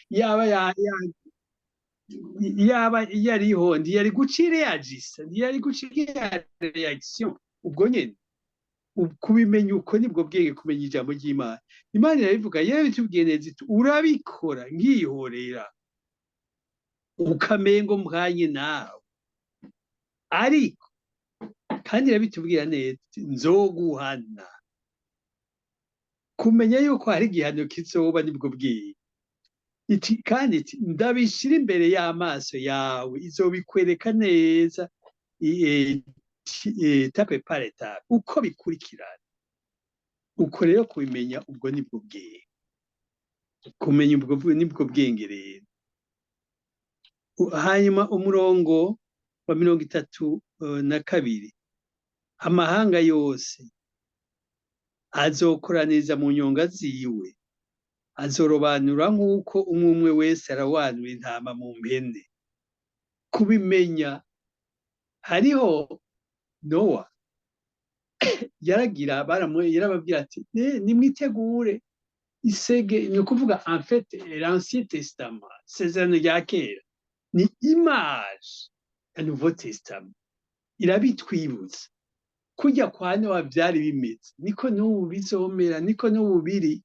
yaba yariho ntiyari guca reagisa ntiyari guca reaction ubwo nyene kubimenya uko nibwo bwenge kumenya ijambo ry'Imana. Imana irabivuga yewe bitubwiye neza iti urabikora nkihorera ukamengo mbwanye nawe, ariko kandi irabitubwira neza nzoguhana. Kumenya yuko hari igihano kizoba nibwo bwenge. Iti kandi iti ndabishira imbere y'amaso yawe izobikwereka neza tape par etape uko bikurikirana. Uko rero kubimenya ubwo nibwo bwenge. Kumenya ubwo nibwo bwenge rero. Hanyuma umurongo wa 32 amahanga yose azokoraniriza mu nyonga ziwe, azorobanura nk'uko umwe wese arawanura intama mu mpene. Kubimenya hariho Nowa yarababwira ati nimwitegure isege, ni ukuvuga en fait l'Ancien Testament, isezerano rya kera ni image ya Nouveau Testament, irabitwibutsa kujya kwa Nowa byari bimeze niko n'ubu bizomera, niko n'ubu biri.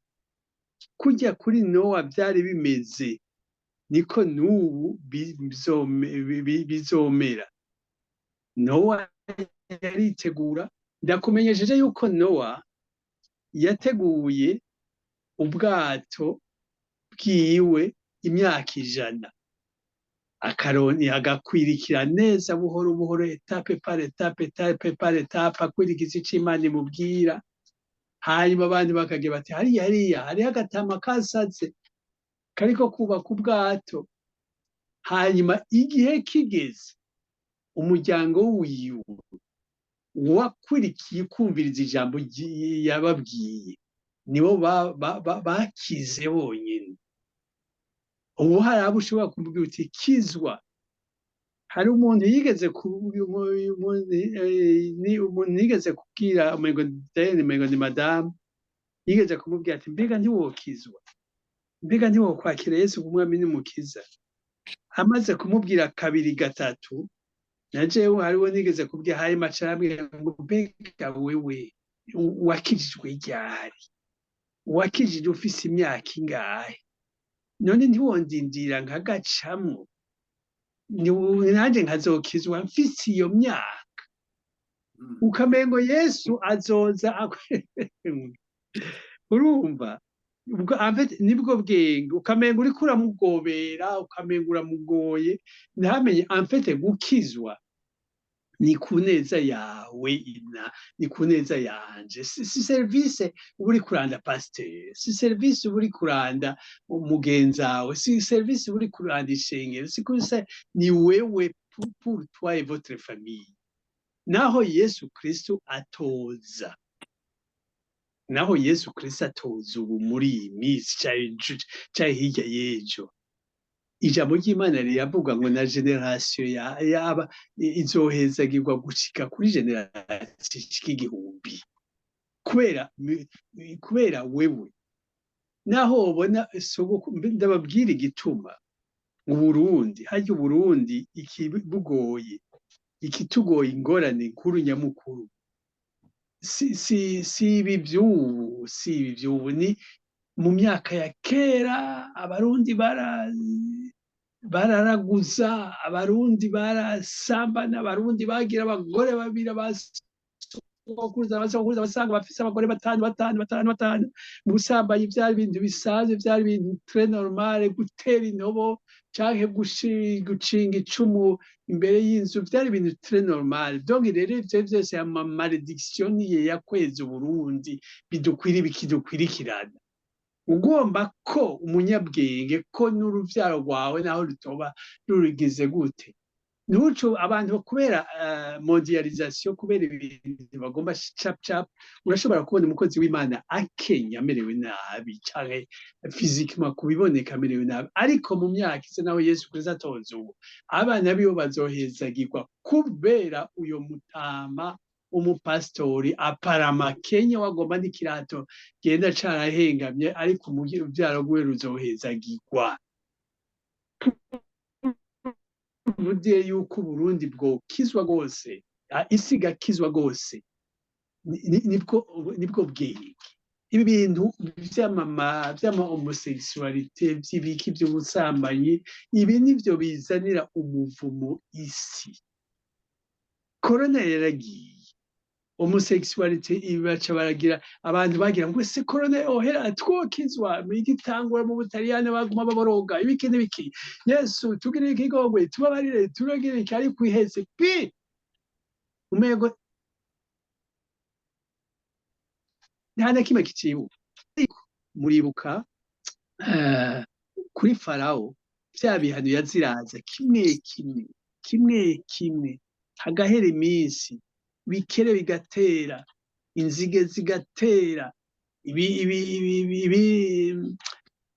Kujya kuri Nowa byari bimeze niko n'ubu bizomera. Nowa yaritegura. Ndakumenyesheje yuko Nowa yateguye ubwato bwiwe imyaka 100, akaroni agakwirikira neza buhoro buhoro, etape par etape akwirikiza ico Imana imubwira. Hanyuma abandi bakagira bati hariya hariho agatama kasaze kariko kubaka ubwato. Hanyuma igihe kigeze, umuryango wiwe wakwirikiye kumviriza ijambo yababwiye nibo bakize bonyine. Ubu hari abo ushobora kumubwira uti kizwa. Hari umuntu yigeze kubwira umengo ni madamu, yigeze kumubwira ati mbega ntiwokizwa, mbega ntiwokwakira Yesu nk'umwami n'umukiza. Amaze kumubwira 2 gatatu, na jewe hariho nigeze kubwira hari macarabwira ngo mbega wewe wakijijwe ryari, wakijije ufise imyaka ingahe, none ntiwondindira nkagacamwo nanjye nkazokizwa mfise iyo myaka. Ukamengo Yesu azoza urumva ubwo nibwo bwenge. Ukamengo uriko uramugobera, ukamengo uramugoye, ntamenye amfete gukizwa ni kuneza yawe ni kuneza yanje. Si service uri kuranda Pasteur, si service uri kuranda umugenzawe, si service uri kuranda ishengero, si kusa ni wewe pour toi et votre famille. Naho Yesu Kristo atoza, naho Yesu Kristo atoza ubu muri iyi minsi cyayi hirya y'ejo. Ijambo ry'Imana riravuga ngo na generation yaba izohezagirwa gushika kuri generation y'igihumbi kubera wewe. Naho ubona ndababwira igituma Uburundi, harya Uburundi ikibugoye, ikitugoye ingorane nkuru nyamukuru si ibi by'ubu, ni mu myaka ya kera. Abarundi bararaguza, abarundi barasambana, abarundi bagira abagore babiri, abasokuruza basanga bafise abagore batanu. Mu busambanyi byari ibintu bisanzwe, byari ibintu très normal. Gutera intobo canke gucinga icumu imbere y'inzu byari ibintu très normal. Donc rero ivyo vyose ama malediction niye yakweza Uburundi bikidukwirikirana. Ugomba ko umunyabwenge ko n'uruvyaro rwawe naho rutoba rurugize gute, nuco abantu kubera mondialisation, kubera ibintu bagomba cap urashobora kubona umukozi w'Imana akenya amerewe nabi canke physiquement kubiboneka amerewe nabi, ariko mu myaka ise naho Yesu Kristo atoza ubu abana bibo bazohezagirwa kubera uyo mutama umupastori aparama Kenya wagomba n'ikirato genda carahengamye, ariko uruvyaro rwe ruzohezagirwa. tuvuze yuko Burundi bwokizwa rwose, isi igakizwa rwose, nibwo bwenge. Ibi bintu vy'ama homosexualité vy'ibiki vy'ubusambanyi, ibi nivyo bizanira umuvumo isi. Corona yaragiye, homosexualité ibaca baragira, abantu bagira ngo se corona yohera twokizwa, igitangura mu Butaliyani baguma baboroga ibiki n'ibiki, Yesu tugire ikigongwe tubabarire turagire iki, ariko iheze pi umego nta na kimwe kicibuka. Muribuka kuri Farawo vya bihano yaziraza kimwe kimwe, hagahera iminsi, bikere bigatera, inzige zigatera,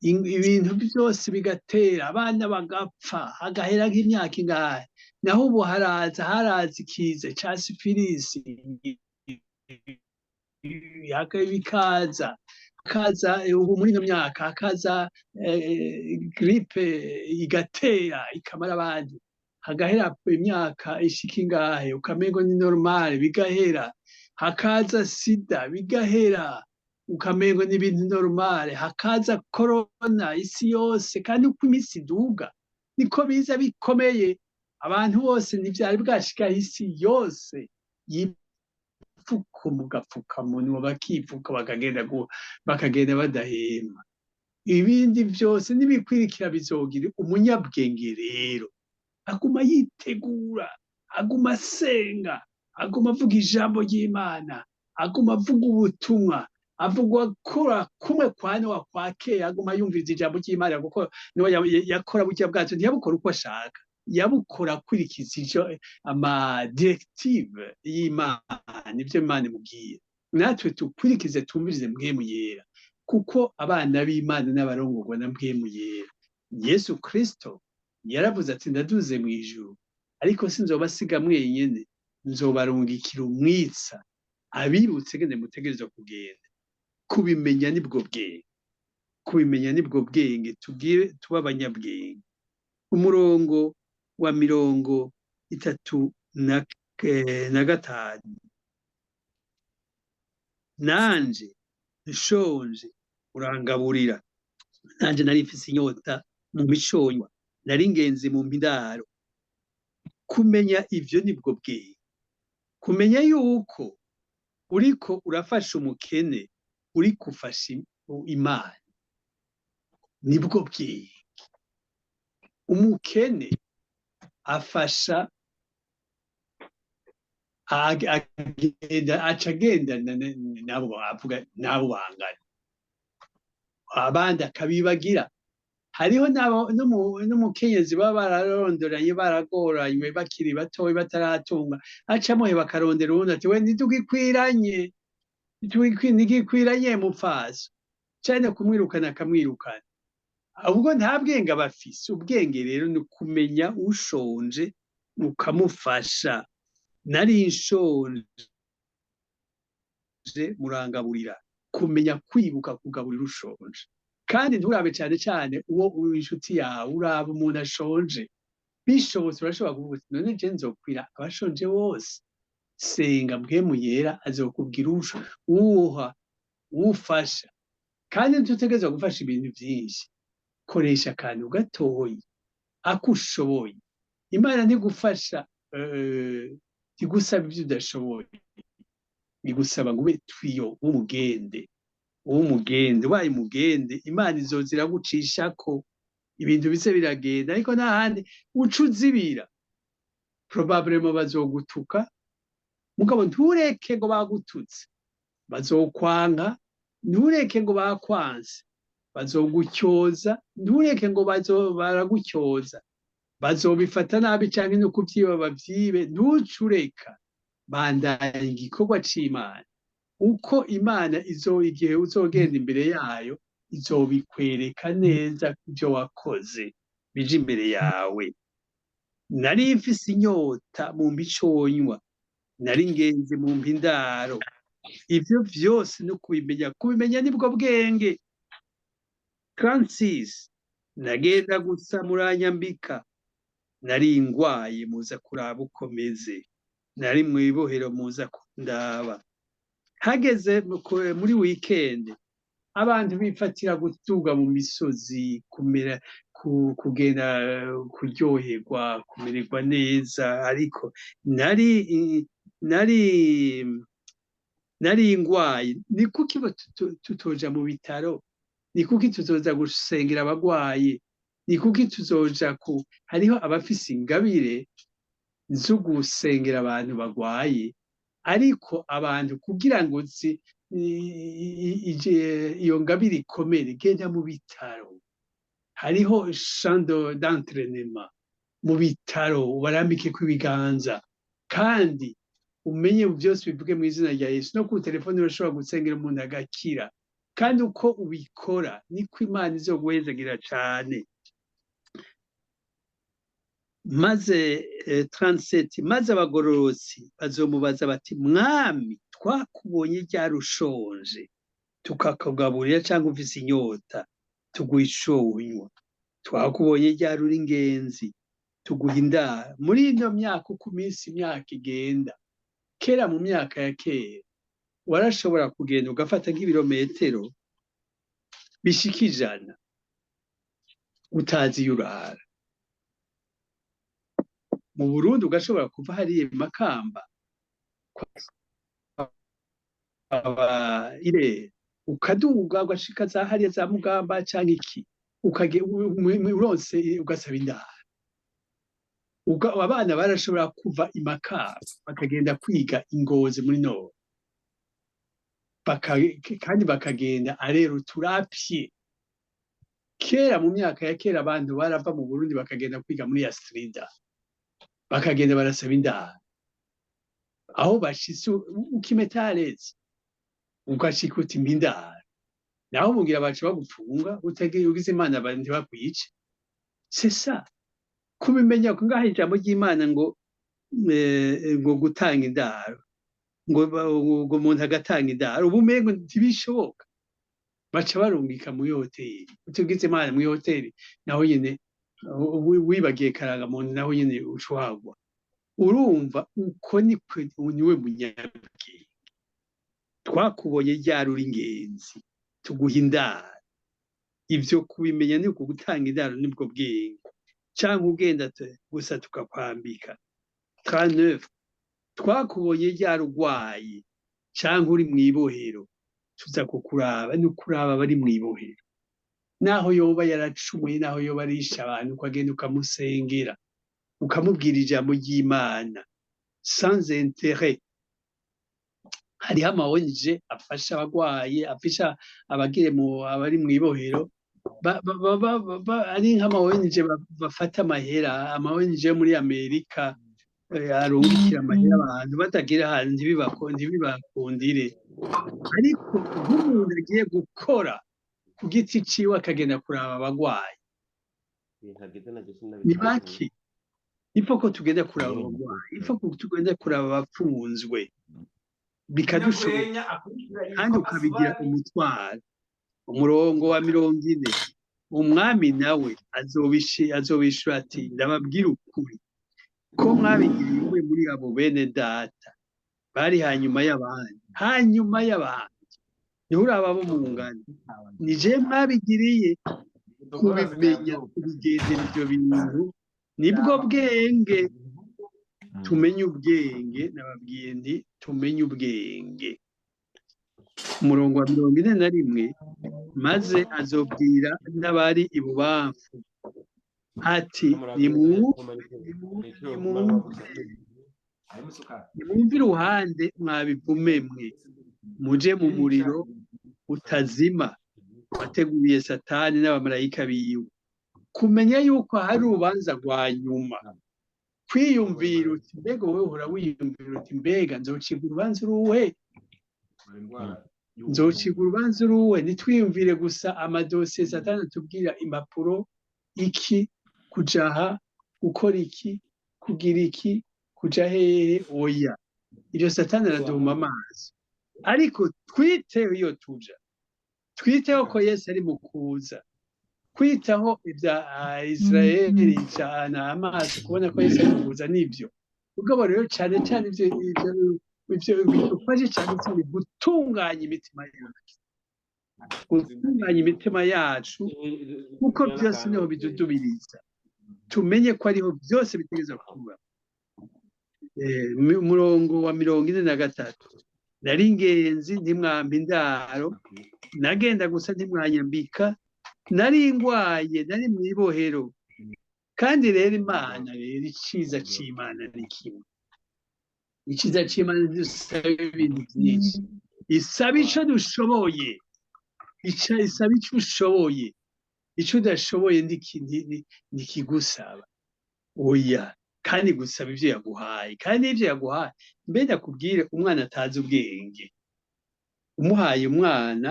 ibintu byose bigatera, abana bagapfa, hagahera nk'imyaka ingahe. Naho ubu haraza ikiza ca sifilisi, bikaza ubu muri ino myaka hakaza gripe igatera ikamara abantu, hagahera imyaka ishika ingahe ukamengo ni normal bigahera, hakaza sida bigahera ukamengo ni ibintu normal, hakaza corona isi yose, kandi uko iminsi iduga niko biza bikomeye. Abantu bose ntivyari bwashika isi yose mu gapfukamunwa bakivuka bakagenda badahema. Ibindi byose nibikwirikira bizogira. Umunyabwenge rero aguma yitegura, aguma asenga, aguma avuga ijambo ry'Imana, aguma avuga ubutumwa, avuga kora kumwe kwa Nowa kwa kera, aguma yumviriza ijambo ry'Imana, kuko niwe yakora burya bwacu, ntiyabukora uko ashaka, yabukora akurikije ama directive y'Imana, nivyo Imana imubwiye. Natwe tukurikize tumvirize mpwemu yera, kuko abana b'Imana n'abarongorwa na mpwemu yera. Yesu Kristo yaravuze ati ndaduze mu ijuru, ariko sinzobasiga mwenyene, nzobarungikira umwitsa, abibutse ngene mutegerezwa kugenda. Kubimenya nibwo bwenge, kubimenya nibwo bwenge, tugire tuba abanyabwenge. Umurongo wa 35, nanje nshonje urangaburira, nanje nari mfise inyota mu mishonywa, nari ingenzi mu mpindaro. Kumenya ivyo nibwo bwenge, kumenya yuko uriko urafasha umukene, uriko ufasha Imana, nibwo bwenge. Umukene afasha acagendana nabo avuga nabo bangana, abandi akabibagira. Hariho n'umukenyezi baba bararondoranye baragoranywe bakiri batoyi bataratunga, acamoye bakarondera uwundi ati we ntitugikwiranye, ntigikwiranye mupfaso, cane kumwirukana akamwirukana. Ubwo nta bwenge abafise. Ubwenge rero ni kumenya ushonje ukamufasha. Nari nshonje murangaburira, kumenya kwibuka kugaburira ushonje. Kandi nturabe cyane cyane uwo inshuti yawe, uraba umuntu ashonje. Bishobotse urashobora kuvuga uti none je nzokwira abashonje bose. Senga mpwemu yera azokubwira uwuha ufasha. Kandi ntutegerezwa gufasha ibintu byinshi, koresha akantu gatoyi akushoboye. Imana ntigufasha igusaba ibyo udashoboye, igusaba ngo ube twiyo w'umugende. Wayi mugende, Imana izozira gucishako ibintu bize biragenda, ariko n'ahandi ucuzibira probablement bazogutuka, mugabo ntureke ngo bagututse, bazokwanga. Ntureke ngo bakwanze, bazogutyoza. Ntureke ngo baragutyoza, bazobifata nabi canke no kuvyiba bavyibe. Ntucureka, bandanya igikorwa c'Imana. Uko Imana igihe uzogenda imbere yayo, izobikwereka neza ibyo wakoze bije imbere yawe. Nari mfise inyota mu mbiconywa, nari ingenzi mu mpindaro. Ivyo vyose no kubimenya nibwo bwenge. 36, nagenda gusa muranyambika, nari ingwaye muza kuraba uko meze, nari mw'ibohero muza kundaba. Hageze muri weekend abantu bifatira gutuga mu misozi, kugenda kuryoherwa, kumererwa neza, ariko nari ingwaye. Ni kuki tutoja mu bitaro? Ni kuki tuzoza gusengera abagwaye? Ni kuki tuzoja hariho abafise ingabire zo gusengera abantu bagwaye, ariko abantu kugira ngo iyo ngabire ikomere, genda mu bitaro. Hariho champ d'entraînement mu bitaro, ubarambike kw'ibiganza kandi umenye byose bivuge mu izina rya Yesu. No ku telefone urashobora gusengera umuntu agakira, kandi uko ubikora niko Imana izoguhezagira cane. Maze 37, maze abagororotsi bazomubaza bati, mwami, twakubonye ryari ushonje tukakugaburira, cyangwa ufise inyota tuguha ico unywa? Twakubonye ryari uri ingenzi tuguha indaro? Muri ino myaka, uko imyaka igenda, kera mu myaka ya kera warashobora kugenda ugafata nk'ibirometero bishika 100 utazi iyo urara. Mu Burundi ugashobora kuva hariya Makamba Irere ukaduga ugashika za hariya za Mugamba canke iki, uronse ugasaba indaro. Abana barashobora kuva i Makamba bakagenda kwiga Ingozi muri Nord, kandi bakagenda arero turapye. Kera mu myaka ya kera abantu barava mu Burundi bakagenda kwiga muri Astrida, bakagenda barasaba indaro. Aho bashitse ukimetarezi ugashika uti mbindaro, naho mugira bacu bagupfunga utegeye ugize Imana abantu ntibakwice. C'est ça. Kubimenya ko ngaho ijambo ry'Imana ngo gutanga indaro, ngo umuntu agatanga indaro, ubumengo ntibishoboka. Baca barungika mu hoteli, utugize Imana mu hoteli, naho nyene wibagiye karanga muntu, naho nyene ucwagwa. Urumva uko niwe munyabwenge. Twakubonye ryari uri ingenzi tuguha indaro. Ivyo kubimenya ni uko gutanga indaro nibwo bwenge. Cyangwa ugenda gusa tukakwambika. 39, twakubonye ryari urwaye cyangwa uri mw'ibohero tuza kukuraba. Ni ukuraba bari mw'ibohero, naho yoba yaracumuye, naho yoba arisha abantu, ukagenda ukamusengera, ukamubwira ijambo ry'Imana sans intérêt. Hariho ama-ONG afasha abagwaye, afasha abari mw'ibohero, ari nk'ama-ONG bafata amahera, ama-ONG muri Amerika arungikira amahera abantu batagira ahantu, ntibibakundire. Ariko nk'umuntu agiye gukora ku giti ciwe akagenda kuraba abagwayi, ni baki. Ifo ko tugenda kuraba abagwayi, ifo ko tugenda kuraba abapfunzwe, bikadushoboka kandi ukabigira umutwaro. Umurongo wa 40, umwami nawe azobishura ati, ndababwira ukuri ko mwabigiriwe muri abo bene data bari hanyuma y'abandi, nturaba bo mu ngano, ni je mwabigiriye. Kubimenya, kubigendera ivyo bintu nibwo bwenge. Tumenye ubwenge, nababwiye nti tumenye ubwenge. Umurongo wa 41, maze azobwira n'abari ibubamfu ati, nimwumve iruhande mwabivume mwe, muje mu muriro utazima wateguriye Satani n'abamarayika biwe. Kumenya yuko hari urubanza rwa nyuma. Kwiyumvira uti mbega wowe uhora wiyumvira uti mbega nzocibwa urubanza uruhe, nzocibwa urubanza uruhe. Nitwiyumvire gusa amadosiye Satani atubwira, impapuro, iki, kujaha, gukora iki, kugira iki, kuja hehe. Oya, iryo Satani araduhuma amaso. Ariko twiteho iyo tuja, twiteho ko Yesu ari mu kuza. kwitaho ibya Israeli cyane amaso kubona ko Yesu abivuza n'ibyo ubwo rero cyane cyane ibyo bidufashe cyane cyane gutunganya imitima yacu gutunganya imitima yacu kuko byose niho bidudubiriza tumenye ko ariho byose bitegereza kuba umurongo wa 43 nari ingenzi ntimwamba indaro nagenda gusa ntimwanyambika nari ingwaye nari mu ibohero kandi rero Imana rero iciza c'Imana ni kimwe iciza c'Imana dusaba ibintu byinshi isaba ico dushoboye isaba ico ushoboye ico udashoboye ndikigusaba oya kandi gusaba ivyo yaguhaye kandi ivyo yaguhaye mbe ndakubwire umwana atazi ubwenge umuhaye umwana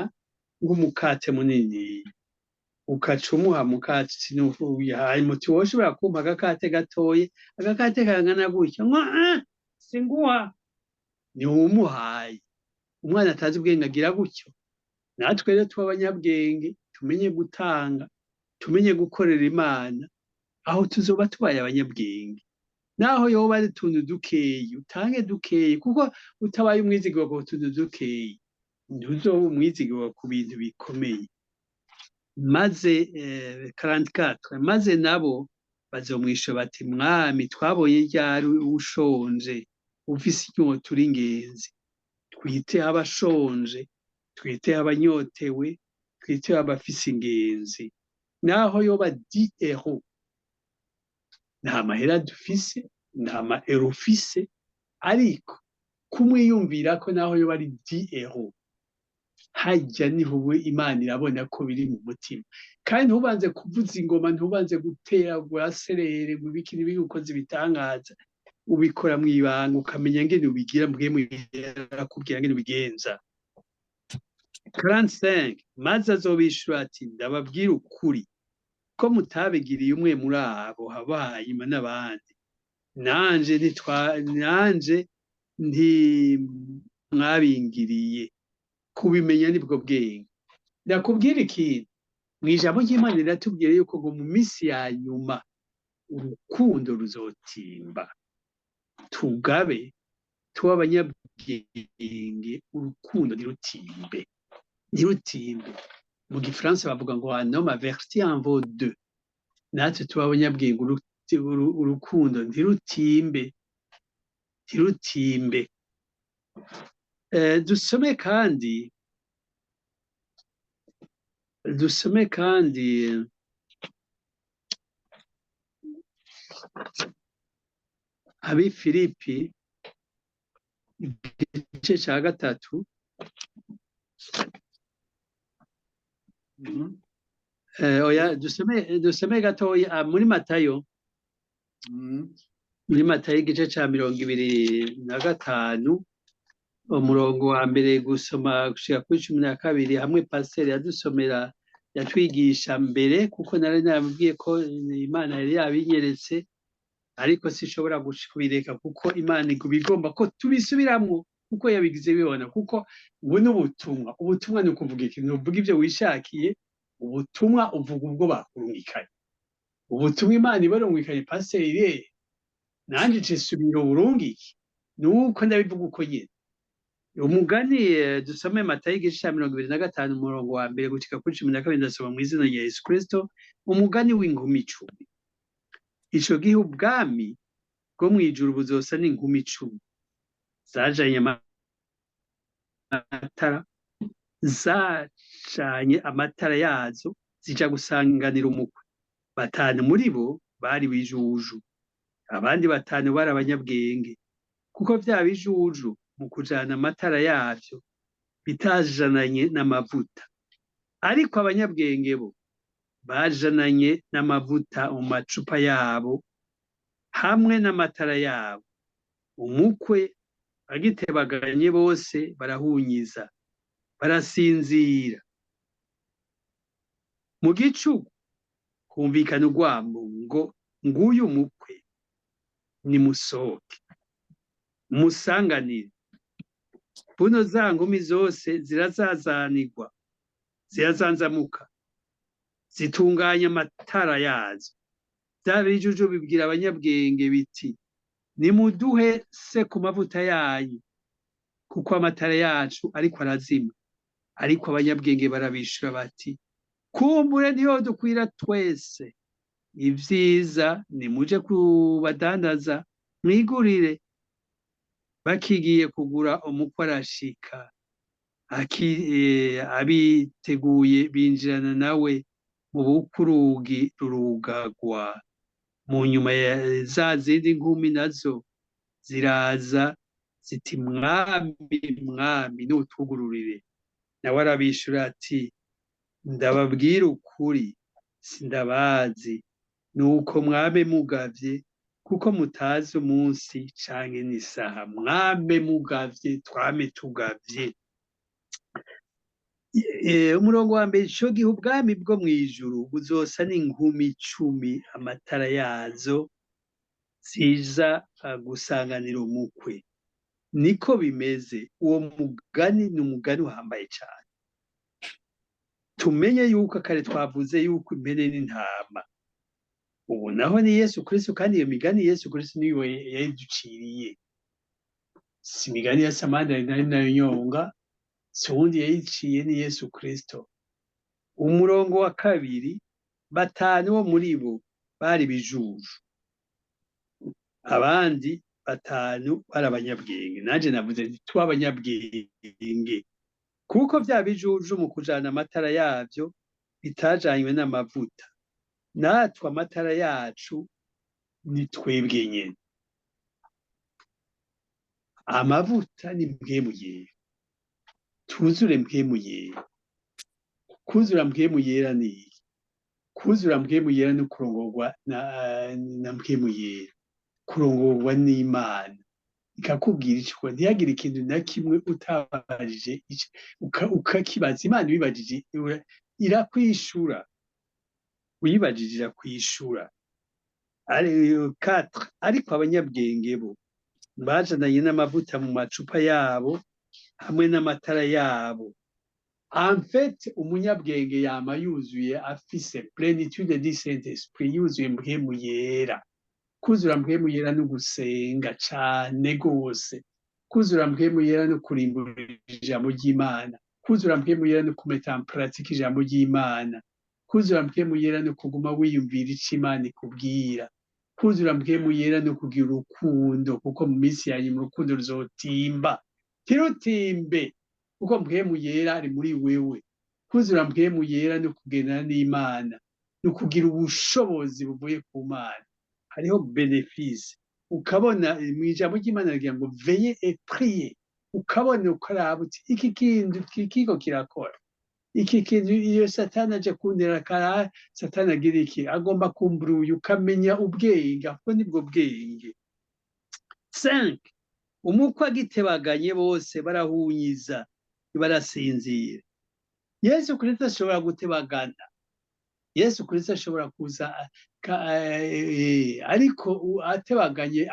ng'umukate munini ukaca umuha mukate sinuyahaye muti woshobora kumpa agakate gatoye agakate kangana gutya singuha ni umuhaye umwana atazi ubwenge agira gutyo natwe rero tuba abanyabwenge tumenye gutanga tumenye gukorera Imana aho tuzoba tubaye abanyabwenge naho yoba ari tuntu dukeyi utange dukeyi kuko utabaye umwizigwa ku tuntu dukeyi ntuzoba umwizigwa ku bintu bikomeye maze 44 maze nabo bazomwisho bati mwami twabonye ryari ushonje ufise inyota uri ingenzi twite abashonje twite abanyotewe twite abafise ingenzi naho yoba 10 euros nta mahera dufise nta mahera ufise ariko kumwiyumvira ko naho yoba ari 10 euros hajya niho we Imana irabona ko biri mu mutima kandi ntubanze kuvuza ingoma ntubanze gutera gwaserere mu bikini bigukoze bitangaza ubikora mu ibanga ukamenya ngene ubigira mbwe akubwira ngene ubigenza 45 maze azobishura ati ndababwira ukuri ko mutabigiriye umwe muri abo habaye Imana n'abandi nanje nti mwabingiriye kubimenya nibwo bwenge ndakubwira ikintu mwijambo ry'Imana riratubwira yuko ngo mu minsi ya nyuma urukundo ruzotimba tugabe tuba abanyabwenge urukundo ntirutimbe mu gifaransa bavuga ngo un homme averti en vaut deux natwe tuba abanyabwenge urukundo ntirutimbe dusome kandi abi Filipi igice cya 3 oya dusome gatoya muri Matayo igice cya 25 umurongo wa mbere gusoma gushika kuri 12 hamwe Pasteur yadusomera yatwigisha mbere kuko nari namubwiye ko Imana yari yabinyeretse ariko sishobora kubireka kuko Imana igomba ko tubisubiramwo kuko yabigize bibona kuko ubu ubutumwa ni ukuvuga ikintu uvuga ibyo wishakiye ubutumwa uvuga ubwo bakurungikanye ubutumwa Imana ibarungikanye Pasteur nanje cisubira uburungiki nuko ndabivuga uko nyene umugani dusome Matayo igice cya 25 umurongo wa mbere gushika kuri 12 ndasoma mu izina rya Yesu Kristo umugani w'inkumi 10 ico gihe ubwami bwo mwijuru buzosa n'inkumi 10 zajanye amatara yazo zija gusanganira umukwe 5 muri bo bari bijuju abandi 5 bari abanyabwenge kuko vya bijuju mu kujana amatara yavyo bitajananye n'amavuta ariko abanyabwenge bo bajananye n'amavuta mu macupa yabo hamwe n'amatara yabo umukwe agitebaganye bose barahunyiza barasinzira mu gicuku kumvikana urwamo ngo nguyu umukwe nimusohoke musanganire buno za ngumi zose zirazazanirwa zirazanzamuka zitunganya amatara yazo. Bya bijuju bibwira abanyabwenge biti nimuduhe se ku mavuta yanyu kuko amatara yacu ariko arazima. Ariko abanyabwenge barabishura bati kumbure niho dukwira twese, ibyiza nimuje kubadandaza mwigurire. Bakigiye kugura umukwe arashika, abiteguye binjirana nawe mu bukurugi rurugagwa. Mu nyuma ya za zindi nkumi nazo ziraza ziti mwami mwami nutugururire. Nawe arabishura ati ndababwira ukuri sindabazi, nuko mwame mugavye kuko mutazi umunsi canke n'isaha. Mwame mugavye twame tugavye. Umurongo wa mbere, ico gihe ubwami bwo mw'ijuru buzosa n'inkumi 10 amatara yazo ziza gusanganira umukwe. Niko bimeze. Uwo mugani ni umugani uhambaye cane. Tumenye yuko kare twavuze yuko impene n'intama, ubu naho ni Yesu Kristo, kandi iyo migani Yesu Kristo niwe yayiduciriye. Si imigani ya Samandari nayo nyonga, si uwundi yayiciye ni Yesu Kristo. Umurongo wa kabiri, 5 bo muri bo bari bijuju, abandi 5 bari abanyabwenge. Nanje navuze nti tuba abanyabwenge, kuko bya bijuju mu kujana amatara yavyo bitajanywe n'amavuta. Natwe amatara yacu ni twebwe nyene. Amavuta ni mpwemu yera. Tuzure mpwemu yera. Kuzura mpwemu yera ni iki? Kuzura mpwemu yera ni kurongorwa na mpwemu yera, kurongorwa n'Imana ikakubwira ico, ntihagire ikintu na kimwe utabajije ukakibaza. Imana ibibajije irakwishura, uyibajije irakwishura. 4 ariko abanyabwenge bo bajananye n'amavuta mu macupa yabo hamwe n'amatara yabo. En fait, umunyabwenge yama yuzuye afise plenitude du Saint-Esprit, yuzuye mpwemu yera. Kuzura mpwemu yera no gusenga cane gose. Kuzura mpwemu yera no kurimbura ijambo ry'Imana. Kuzura mpwemu yera no kumeta en pratique ijambo ry'Imana. Kuzura mpwemu yera no kuguma wiyumvira ico Imana ikubwira. Kuzura mpwemu yera no kugira urukundo, kuko mu minsi yanyu mu rukundo ruzotimba. Tirutimbe kuko mpwemu yera ari muri wewe. Kuzura mpwemu yera no kugendana n'Imana, no kugira ubushobozi buvuye ku Mana. Hariho benefice. Ukabona mu ijambo ry'Imana rigira ngo veillez et priez. Ukabona ukaraba uti iki kintu kiko kirakora. Iki kintu iyo Satani aje kundera kara, Satani agira iki? Agomba kumbruya, ukamenya ubwenge, kuko nibwo bwenge. 5 umukwe agitebaganye bose barahunyiza, barasinzira. Yesu Kristo ashobora gutebagana. Yesu Kristo ashobora kuza ariko atebaganye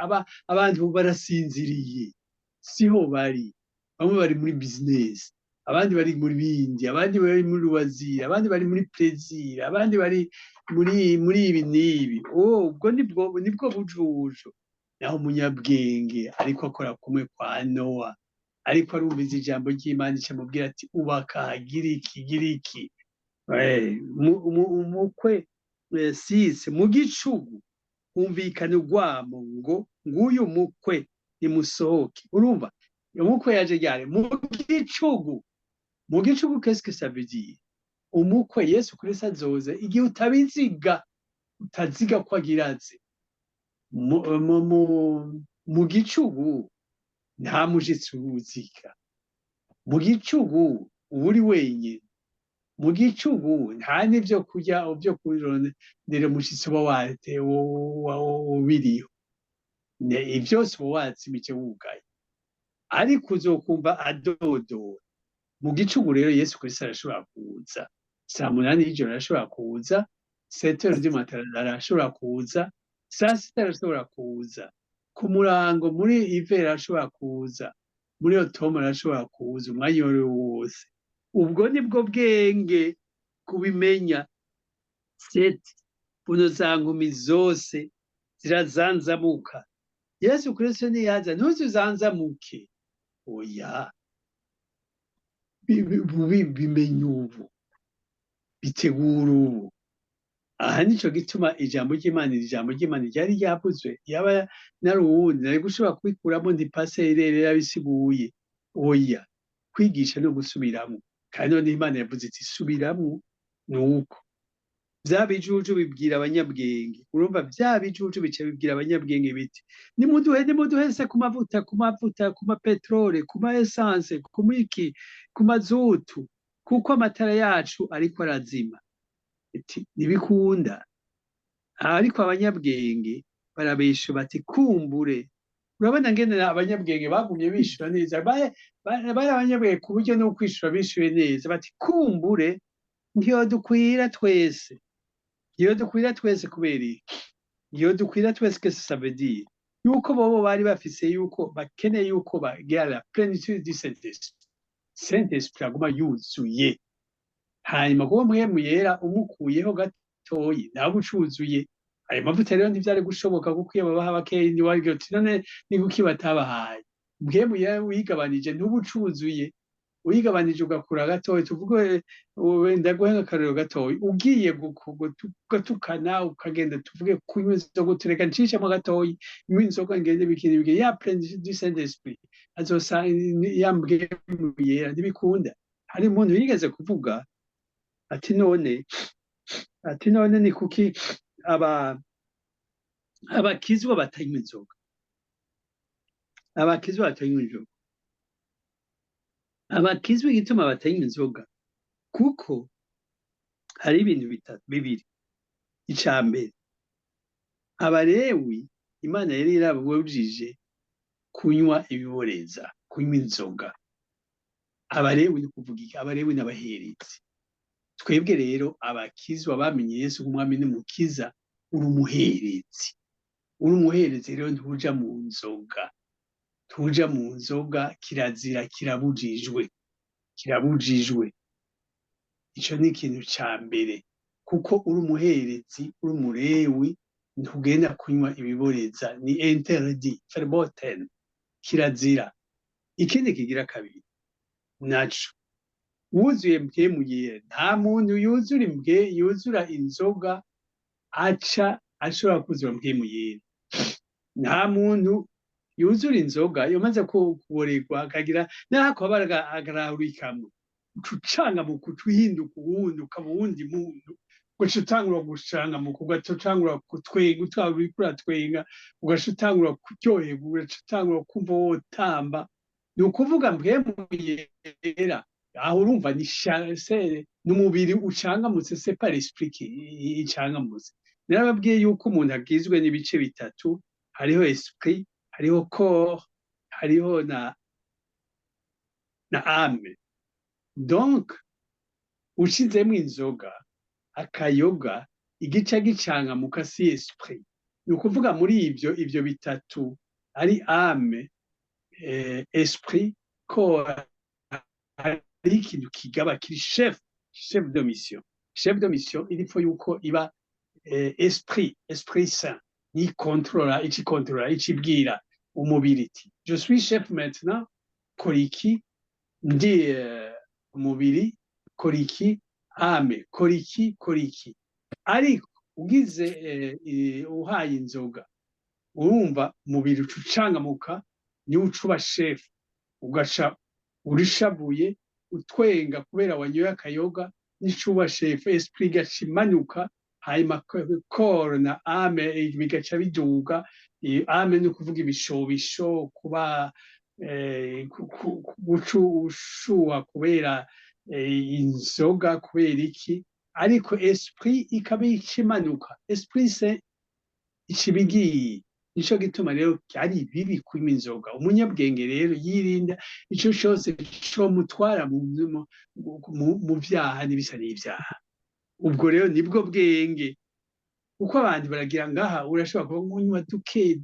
abantu barasinziriye. Siho bari. Bamwe bari muri business, abandi bari muri bindi, abandi bari muri wazira, abandi bari muri plaisir, abandi bari muri ibi n'ibi. Ubwo nibwo bujuju. Naho umunyabwenge ariko akora kumwe kwa Noa, ariko arumviza ijambo ry'Imana icamubwira ati ubaka gira iki. Umukwe 6 mu gicugu humvikana urwamo ngo nguyu mukwe nimusohoke. Urumva umukwe yaje ryari? Mu gicugu. Mu gicugu qu'est-ce que ça veut dire? Umukwe Yesu Kristo azoza igihe utaziga ko agiraze. Mu gicugu nta mujitsi uziga. Mu gicugu uri wenyine. Mu gicugu nta n'ibyo kurya byo kurondera umushitsi uba wate ubiriho. Ivyose uba watsimije wugaye. Ariko uzokumva adodora. Mu gicugu rero Yesu Kristo arashobora kuza. 8 y'ijoro arashobora kuza. 7 du matin arashobora kuza. 6 arashobora kuza. Ku murango muri Hiver arashobora kuza. Muri Automne arashobora kuza. Umwanya wose. Ubwo nibwo bwenge kubimenya. seti buno za nkumi zose zirazanzamuka Yesu Kristo niyaza ntuzizanzamuke oya bimenye ubu bitegura ubu aha nico gituma ijambo ry'Imana ryari ryavuzwe yaba nari uwundi nari gushobora kubikuramo ndi paseri yabisiguye oya kwigisha no gusubiramo kandi none Imana yavuze iti subiramo nuko vya bijuju bibwira abanyabwenge urumva vya bijuju bice bibwira abanyabwenge biti nimuduhese ku mavuta ku mapetrole ku ma essence ku miki ku mazutu kuko amatara yacu ariko arazima ntibikunda ariko abanyabwenge barabesha bati kumbure urabona ngene abanyabwenge bagumye bishura neza bari abanyabwenge ku buryo no kwishura bishuye neza bati kumbure ntiyodukwira twese kubera iyo dukwira twese que ça veut dire yuko bobo bari bafise yuko bakeneye yuko bagera la plénitude du Saint-Esprit aguma yuzuye hanyuma kuba mpwemu yera umukuyeho gatoyi nawe ucuzuye ayo mavuta rero ntivyari gushoboka kuko iyo babaha bakeyi ntiwaryo uti none ni kuki batabahaye mpwemu yera wigabanije ntubucuzuye uyigabanije ugakura gatoyi tuvuge ndaguhe nk'akarero gatoyi ugiye gutukana ukagenda tuvuge kunywa inzoga utureka ncishemo gatoyi nywa inzoga ngende bikiri ya plénitude du Saint-Esprit azosanga ya mpwemu yera ntibikunda hari umuntu yigeze kuvuga ati none ni kuki abakizwa batanywa inzoga abakizwa igituma batanywa inzoga kuko hari ibintu bibiri icambere abalewi Imana yari irabujije kunywa ibiboreza kunywa inzoga abalewi ni kuvuga iki abalewi n'abaherezi twebwe rero abakizwa bamenye Yesu nk'umwami n'umukiza uri umuherezi rero ntuja mu nzoga kirazira kirabujijwe ico ni ikintu ca mbere kuko uri umuherezi uri umulewi ntugenda kunywa ibiboreza ni interdit verboten kirazira ikindi kigira kabiri naco wuzuye mpwemu yera nta muntu yuzura inzoga aca ashobora kuzura mpwemu yera nta muntu yuzura inzoga yomaze kuborerwa akagira nako agarahurikamwe ucanga mu kuhinduka uwundi ukaba uwundi muntu ugaca utangura gucangamuka ugaca utangura kutwenga utangura kuratwenga ugaca utangura kuryoherwa ugaca utangura kumva wotamba ni ukuvuga mpwemu yera aho urumva ni umubiri ucangamutse c'est pas l'esprit icangamutse narababwiye yuko umuntu agizwe n'ibice bitatu hariho esprit hariho corps hariho na âme donc ushizemo inzoga akayoga igice gicangamuka si esprit ni ukuvuga muri ivyo bitatu ari âme esprit corps hari ikintu kigaba kiri chef de mission ilifo yuko iba esprit saint ni contrôla icibwira umubiri iti je suis chef maintenant koriki ndi umubiri koriki ame koriki ariko ugize uhaye inzoga urumva umubiri ucangamuka ni ucuba chef ugaca urishavuye utwenga kubera wanyoye akayoga n'icuba chef esprit gacimanuka hanyuma corps na ame bigaca biduga ame ni ukuvuga ibishobisho kuba ushuha kubera inzoga kubera iki ariko esprit ikaba ikimanuka esprit se ikibigiye nico gituma rero ari bibi kunywa inzoga umunyabwenge rero yirinda ico cyose cyo mutwara mu vyaha n'ibisa n'ivyaha ubwo rero nibwo bwenge uko abantu baragira ngaha urashobora kunywa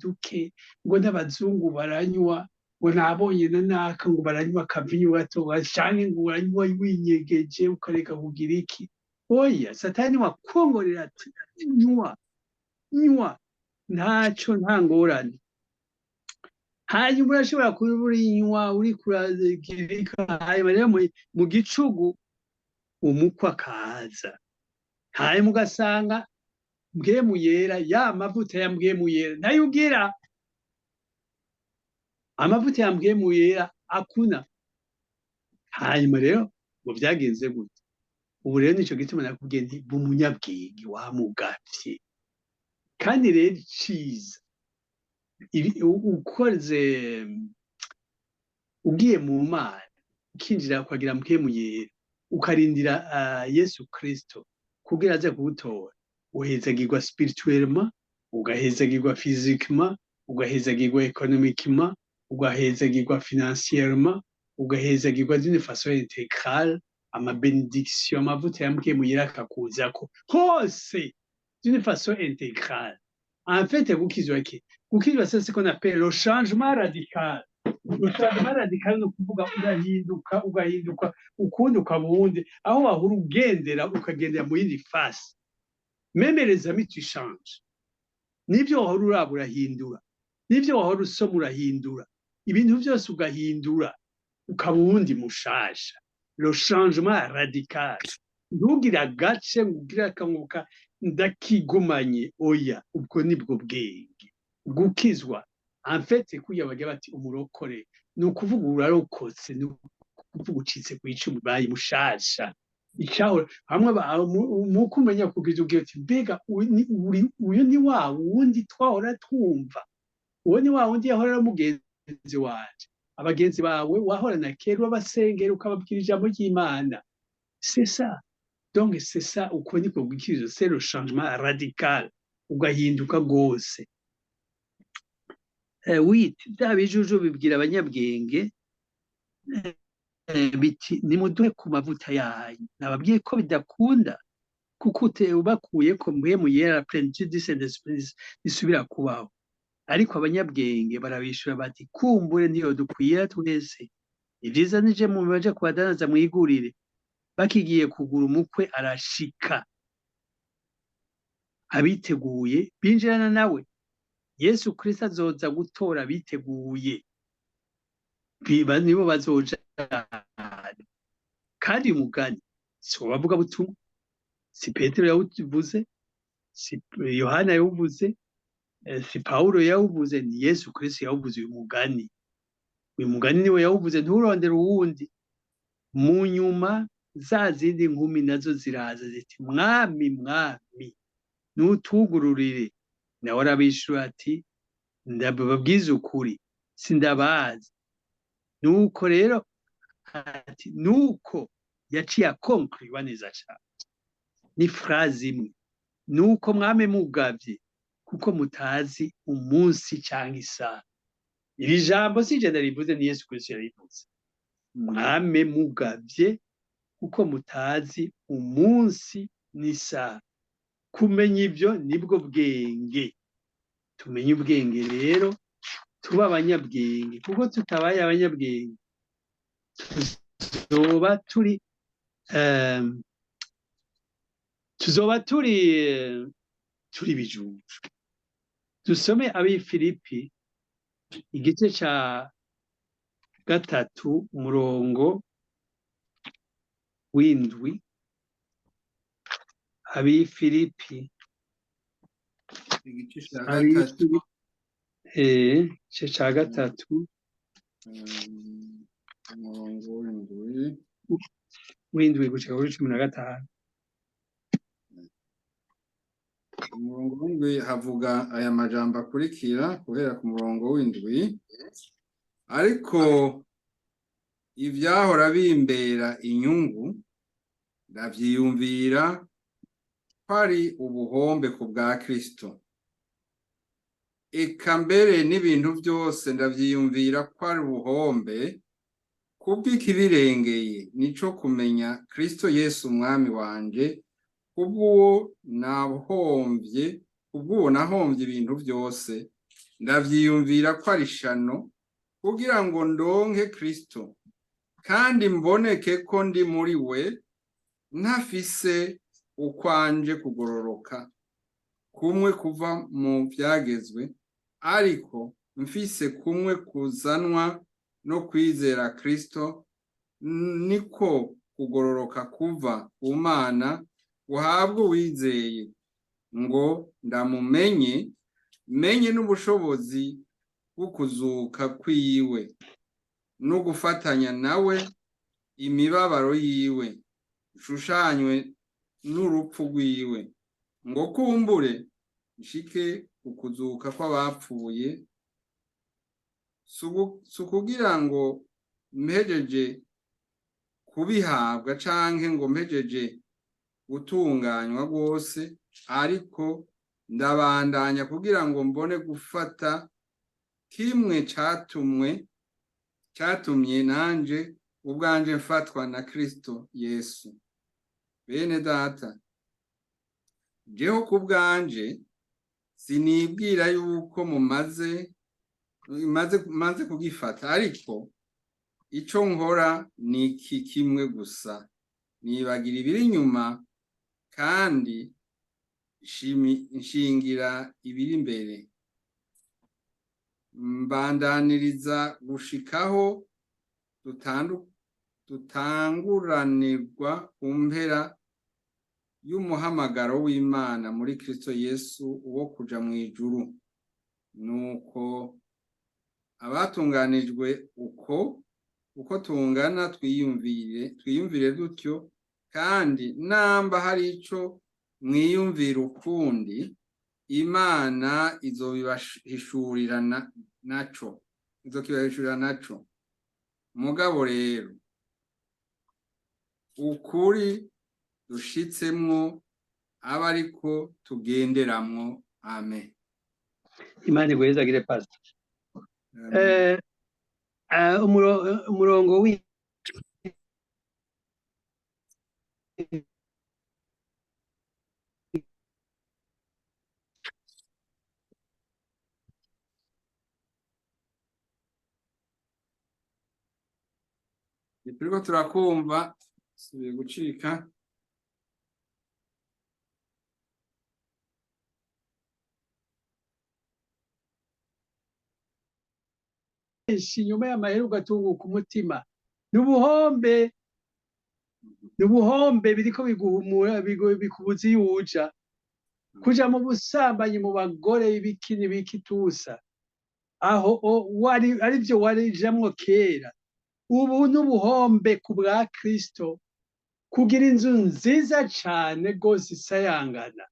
duke ngo n'abazungu baranywa ngo nabonye naka ngo baranywa akavinyu gato canke ngo uranywa winyegeje ukareka kugira iki oya satani wakongorera ati nywa ntacyo nta ngorane. Hanyuma urashobora kuba urinywa uri kurazikirika, hanyuma rero mu gicugu umukwe akaza, hanyuma ugasanga mpwemu yera, ya mavuta ya mpwemu yera nayo ugira amavuta ya mpwemu yera akuna. Hanyuma rero ngo byagenze gute? Ubu rero nicyo gituma nakubwiye nti umunyabwenge wamugavye. Kandi rero iciza ukoze ugiye mu mana ukinjira ukagira mpwemu yera ukarindira Yesu Kristo kugira aze kugutora, uhezagirwa spirituellement, ugahezagirwa physiquement, ugahezagirwa économiquement, ugahezagirwa financièrement, ugahezagirwa d'une façon intégrale. Ama bénédiction amavuta ya mpwemu yera akakuzako hose d'une façon intégrale. En fait, gukizwa c'est ce qu'on appelle le changement radical. Le changement radical no kuvuga ugahinduka ukundi ukabundi, aho wahura ugendera ukagendera mu yindi face. Même les amis tu changes. Nivyo wahora uraba urahindura, nivyo wahora usoma urahindura, ibintu byose ugahindura ukaba uwundi mushasha. Le changement radical. Ntugira agace ngugira akanguka ndakigumanye, oya, ubwo nibwo bwenge. Gukizwa en fait kuya bagira bati umurokore ni ukuvuga urarokotse, ni ukuvuga ucitse ku icumu bayi mushasha. Icyaho hamwe mu kumenya kugiza ubwenge ati mbega uyu ni wa wundi twahora twumva, uwo ni wa wundi yahora mugenzi wanje, abagenzi bawe wahorana kera abasengera ukababwira ijambo ry'Imana. C'est ça. Donc c'est ça, uko niko gukizwa, c'est le changement radical, ugahinduka gose. Oui, byabijuju bibwira abanyabwenge biti nimuduhe ku mavuta yanyu. Nababwiye ko bidakunda kuko ubakuye ko mpwemu yera plénitude du Saint-Esprit isubira kubaho. Ariko abanyabwenge barabishura bati kumbure niyo dukwira twese. Ivyiza nije mu baje kubadanaza mwigurire, bakigiye kugura umukwe arashika, abiteguye binjirana nawe. Yesu Kristo azoza gutora abiteguye, nibo bazoja. Kandi umugani si bavuga butumwa, si Petero yawuvuze, si Yohana yawuvuze, si Paulo yawuvuze, ni Yesu Kristo yawuvuze uyu mugani. Uyu mugani niwe yawuvuze, nturondera uwundi. Mu nyuma za zindi nkumi nazo ziraza ziti mwami mwami nutugururire. Nawe arabishura ati ndababwiza ukuri sindabazi. Nuko rero ati nuko yaciye akonkuriwa neza cyane, ni phrase imwe, nuko mwame mugavye kuko mutazi umunsi cyangwa isaha. Iri jambo si je ndarivuze, ni Yesu Kristo yarivuze. Mwame mugavye kuko mutazi umunsi n'isaha. Kumenya ibyo nibwo bwenge. Tumenye ubwenge rero tuba abanyabwenge, kuko tutabaye abanyabwenge tuzoba turi bijuju. Dusome ab'Ifilipi igice ca 3 umurongo w'indwi. Ab'Ifilipi igice cya gatatu igice ca 3 umurongo w'indwi gushika kuri 15. umurongo w'indwi havuga aya majambo akurikira guhera ku murongo w'indwi: ariko ivyahora bimbera inyungu ndavyiyumvira ko ari ubuhombe ku bwa Kristo. Eka mbere n'ibintu byose ndavyiyumvira ko ari ubuhombe kubw'ikibirengeye, nico kumenya Kristo Yesu umwami wanje, kubw'uwo nahomvye ibintu byose. Ndavyiyumvira ko ari shano kugira ngo ndonke Kristo, kandi mboneke ko ndi muri we, ntafise ukwanje kugororoka kumwe kuva mu vyagezwe, ariko mfise kumwe kuzanwa no kwizera Kristo, niko kugororoka kuva ku Mana guhabwa uwizeye, ngo ndamumenye, menye n'ubushobozi bwo kuzuka kwiwe no gufatanya nawe imibabaro yiwe, ushushanywe n'urupfu rwiwe, ngo kumbure nshike ukuzuka kw'abapfuye, sukugira ngo mpejeje kubihabwa canke ngo mpejeje gutunganywa rwose, ariko ndabandanya kugira ngo mbone gufata kimwe catumye nanje ubwanje mfatwa na Kristo Yesu. Bene data, jeho kubwanje sinibwira yuko maze kugifata, ariko ico nkora ni iki kimwe gusa: nibagira ibiri inyuma kandi nshingira ibiri imbere, mbandaniriza gushikaho dutanguranirwa ku mpera y'umuhamagaro w'Imana muri Kristo Yesu uwo kuja mu ijuru. Nuko abatunganijwe uko tungana twiyumvire dutyo, kandi namba hari ico mwiyumvira ukundi, Imana izobibahishurira naco. Mugabo rero ukuri dushitsemwo aba ariko tugenderamwo. Amen. Imana iguhezagire Pastor. Umurongo turiko turakumva, subiye gucika. nyuma y'amahera ugatunguka umutima, n'ubuhombe biriko biguhumura, bikubuza iyo uja kuja mu busambanyi, mu bagore bikitusa, aho arivyo warijamwo kera. Ubu n'ubuhombe ku bwa Kristo, kugira inzu nziza cane gose isayangana,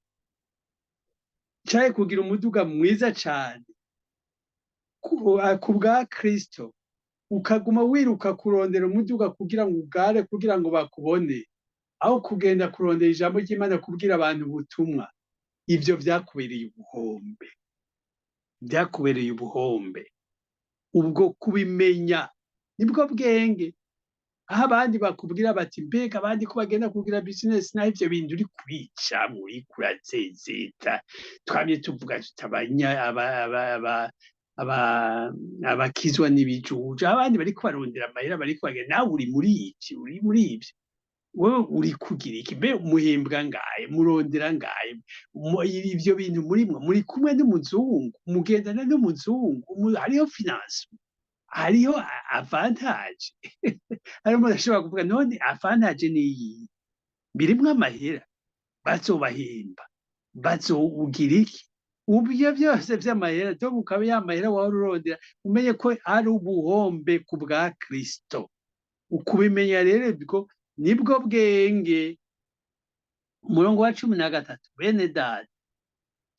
canke kugira umuduga mwiza cane ku bwa Kristo, ukaguma wiruka kurondera umuduga kugira ngo ugare, kugira ngo bakubone, aho kugenda kurondera ijambo ry'Imana kubwira abantu ubutumwa. Ivyo vyakubereye ubuhombe. Ubwo kubimenya nibwo bwenge. Aho abandi bakubwira bati mbega abandi ko bagenda kugira business, naho ivyo bintu uri kwica, muri kurazezeta. Twamye tuvuga tutabanya abakizwa n'ibijuju, abandi bariko barondera amahera, bariko bagenda, nawe uri muri ivyo. Wewe uri kugira iki? Mbe muhimbwa ngaye, murondera ngaye ivyo bintu murimwo, muri kumwe n'umuzungu, mugendana n'umuzungu, hariho finance, hariho avantage. Hari umuntu ashobora kuvuga none avantage niyi, birimwo amahera, bazobahemba, bazowugira iki? Ubyo byose vy'amahera, to ukaba y'amahera wari urondera, umenye ko ari ubuhombe ku bwa Kristo. Ukubimenya rero nibwo bwenge. Umurongo wa 13: bene data,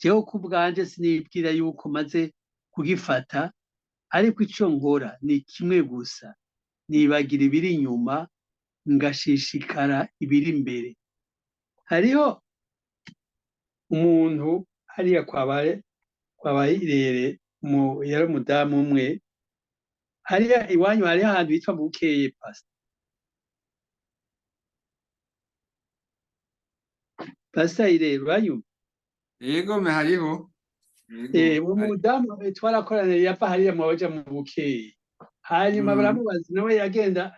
jewe ku bwanje sinibwira yuko maze kugifata, ariko ico nkora ni kimwe gusa: nibagira ibiri inyuma, ngashishikara ibiri imbere. Hariho umuntu hariya kwabaye irere, yari umudamu umwe, hariya iwanyu hariho ahantu hitwa Bukeye, Pasteur irere, uranyumva? Yego, hariho. Umudamu twarakoraniye, yava hariya mwabaja mu Bukeye. hanyuma baramubaza nawe yagenda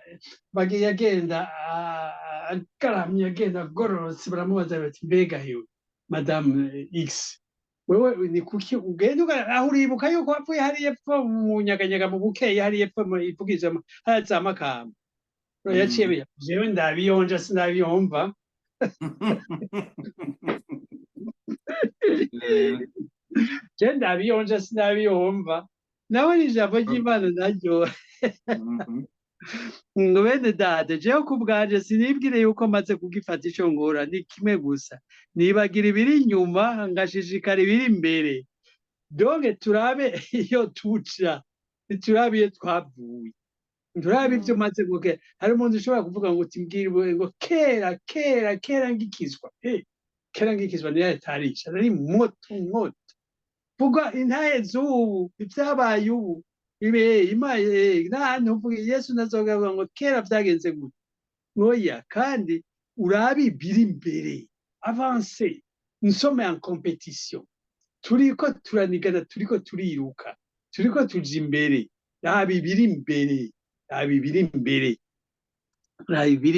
agaramye agenda agororotse baramubaza bati mbega hewe madame X wewe ni kuki ugenda aho uribuka yuko wapfuye hariya epfo mu nyaganyaga mu bukeyi hariya epfo ivugije haza amakamba yaciye jewe ndabiyonja sinabiyumva je ndabiyonja sinabiyumva nawe ni ijambo ry'Imana naryo ngo bene data jewe ku bwanje sinibwire yuko maze kugifata ico ngora ni kimwe gusa nibagira ibiri inyuma ngashishikara ibiri imbere donge turabe iyo tuca turabe iyo twavuye turabe ivyo maze gukora hari umuntu ushobora kuvuga ngo timbwire ngo kera ngikizwa kera ngikizwa ntarisha nari moto vuga intahe z'ubu ivyabaye ubu imaye n'ahantu uvuga Yesu nazogavuga ngo kera vyagenze gute oya kandi urabi biri imbere avance nous sommes en compétition turiko turanigana turiko turiruka turiko tuja imbere rabi biri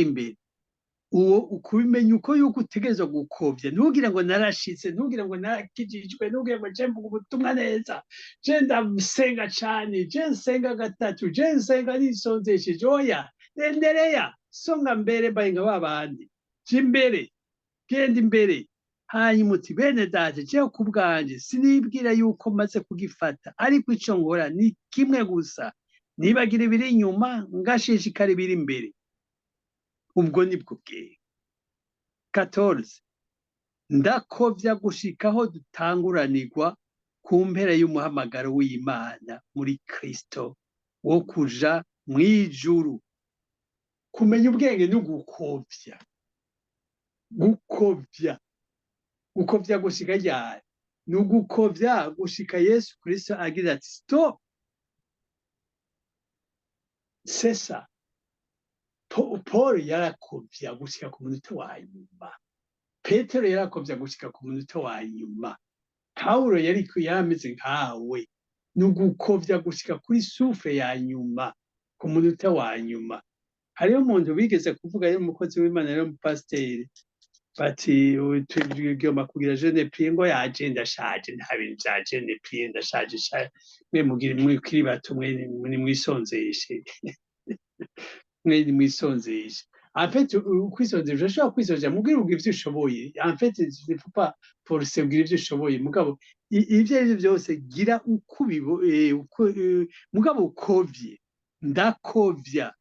imbere uwo ukubimenya uko yuko utegerezwa gukovya ntugira ngo narashitse ntugira ngo narakijijwe ntugira ngo je mvuga ubutumwa neza je ndasenga cane je nsenga gatatu je nsenga nisonzesheje oya endereya songa mbere bahinga babandi je imbere genda imbere hanyuma uti bene data jewe ku bwanje sinibwira yuko maze kugifata ariko ico ngora ni kimwe gusa nibagira ibiri inyuma ngashishikara ibiri imbere ubwo nibwo bwenge 14 ndakovya gushikaho dutanguranirwa ku mpera y'umuhamagaro w'Imana muri Kristo wo kuja mwijuru kumenya ubwenge no gukovya gushika ryari no gukovya gushika Yesu Kristo agira ati stop c'est ça Paul yarakovya gushika ku munota wa nyuma Petero yarakovya gushika ku munota wa nyuma Paulo yarameze nkawe nugukovya gushika kuri souffle ya nyuma ku munota wa nyuma hariyo umuntu bigeze kuvuga yo umukozi w'Imana yo mu Pasteur bati tugomba kugira jeune prier ngo yaje ndashaje nta bintu bya jeune prier ndashaje mwe mugira mwe kiri bato mwe mwisonzeshe mwene mwisonzeshe en fait kwisonzesha urashobora kwisonzesha mubwira ubwo ivyo ushoboye en fait il faut pas forcer ubwira ivyo ushoboye mugabo ivyo ari byose gira ukubibo mugabo ukovye ndakovya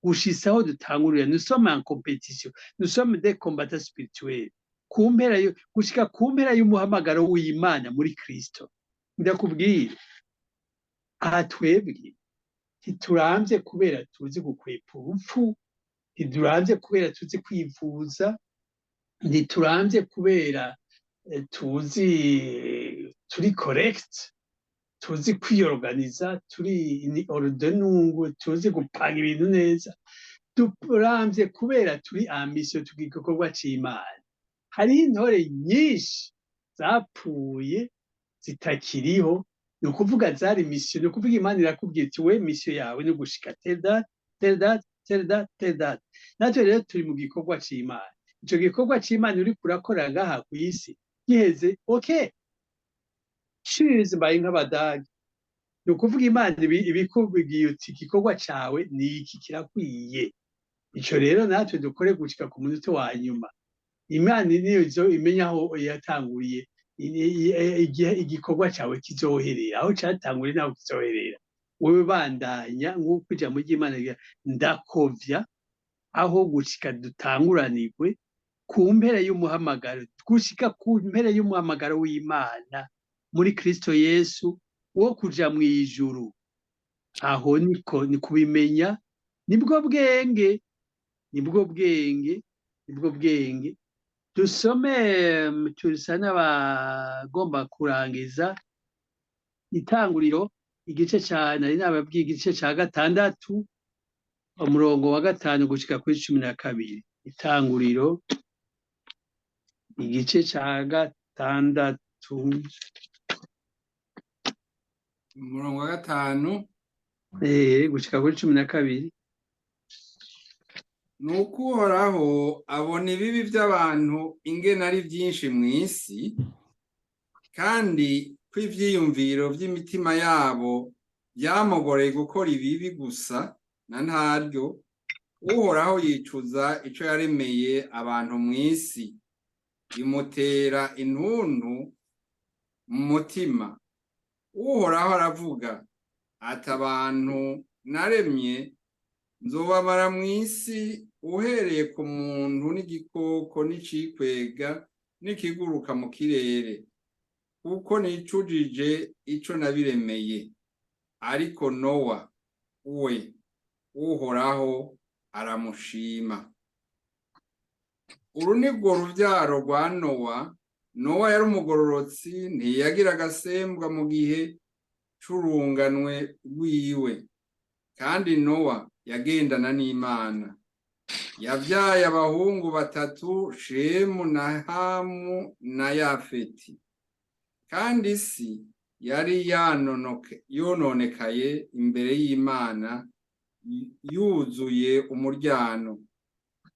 ushisaho dutangurira nous sommes en compétition nous sommes des combattants spirituels kumpera gushika kumpera y'umuhamagaro w'Imana muri Kristo ndakubwira aha twebwe ntituramvye kubera tuzi gukwepa urupfu ntituramvye kubera tuzi kwivuza ntituramvye kubera tuzi turi correct tuzi kwiyorganiza turi ni ordonungu tuzi gupanga ibintu neza turamvye kubera turi ambitieux tugikorwa c'Imana hari intore nyinshi zapfuye zitakiriho ni ukuvuga zari mission ni ukuvuga Imana irakubwira iti we mission yawe ni gushika tel dat natwe rero turi mu gikorwa c'Imana ico gikorwa c'Imana uri kurakora ngaha ku isi giheze okay choose by nk'abadagi ni ukuvuga Imana ibikubwiye uti igikorwa cawe ni iki kirakwiye ico rero natwe dukore gushika ku munota wa nyuma Imana niyo izo imenya aho yatanguriye igikorwa cawe kizoherera aho catanguriye naho kizoherera wewe bandanya nk'uko ijambo ry'Imana ndakovya aho gushika dutanguranirwe ku mpera y'umuhamagaro gushika ku mpera y'umuhamagaro w'Imana muri Kristo Yesu wo kuja mwijuru aho niko ni kubimenya nibwo bwenge dusome turisa n'abagomba kurangiza itanguriro igice ca nari nababwiye igice ca 6 umurongo wa 5 gushika kuri 12 itanguriro igice ca 6 umurongo wa 5 gushika kuri 12. nuko uhoraho abona ibibi by'abantu ingene ari byinshi mu isi, kandi ko ivyiyumviro vy'imitima yabo vyamugoreye gukora ibibi gusa na ntaryo. Uhoraho yicuza ico yaremeye abantu mu isi, bimutera intuntu mu mutima. Uhoraho aravuga ati abantu naremye nzobamara mu isi, uhereye ku muntu n'igikoko n'icikwega n'ikiguruka mu kirere, kuko nicujije ico nabiremeye. Ariko Nowa we, Uhoraho aramushima. Uru nirwo ruvyaro rwa Nowa. Nowa yari umugororotsi, ntiyagira agasembwa mu gihe c'urunganwe rwiwe, kandi Nowa yagendana n'Imana. Yavyaye abahungu 3, Shemu na Hamu na Yafeti. Kandi isi yari yononekaye imbere y'Imana, yuzuye umuryano.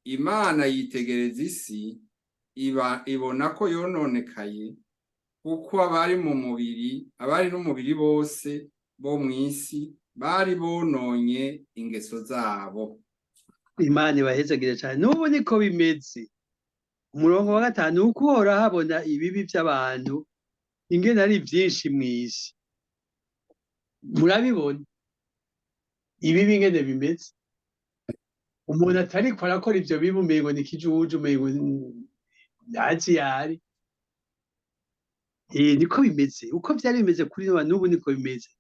Imana yitegereza isi, ibona ko yononekaye, kuko abari n'umubiri bose bo mw'isi bari bononye ingeso zabo. Imana ibahezagire cyane. N'ubu niko bimeze. Umurongo wa 5, uko Uhoraho abona ibibi by'abantu ingene ari byinshi mw'isi. Murabibona ibibi ingene bimeze. Umuntu atariko arakora ivyo bibi umengo ni kijuju, umengo ntazi yari. Niko bimeze. Uko vyari bimeze kuri Nowa n'ubu niko bimeze.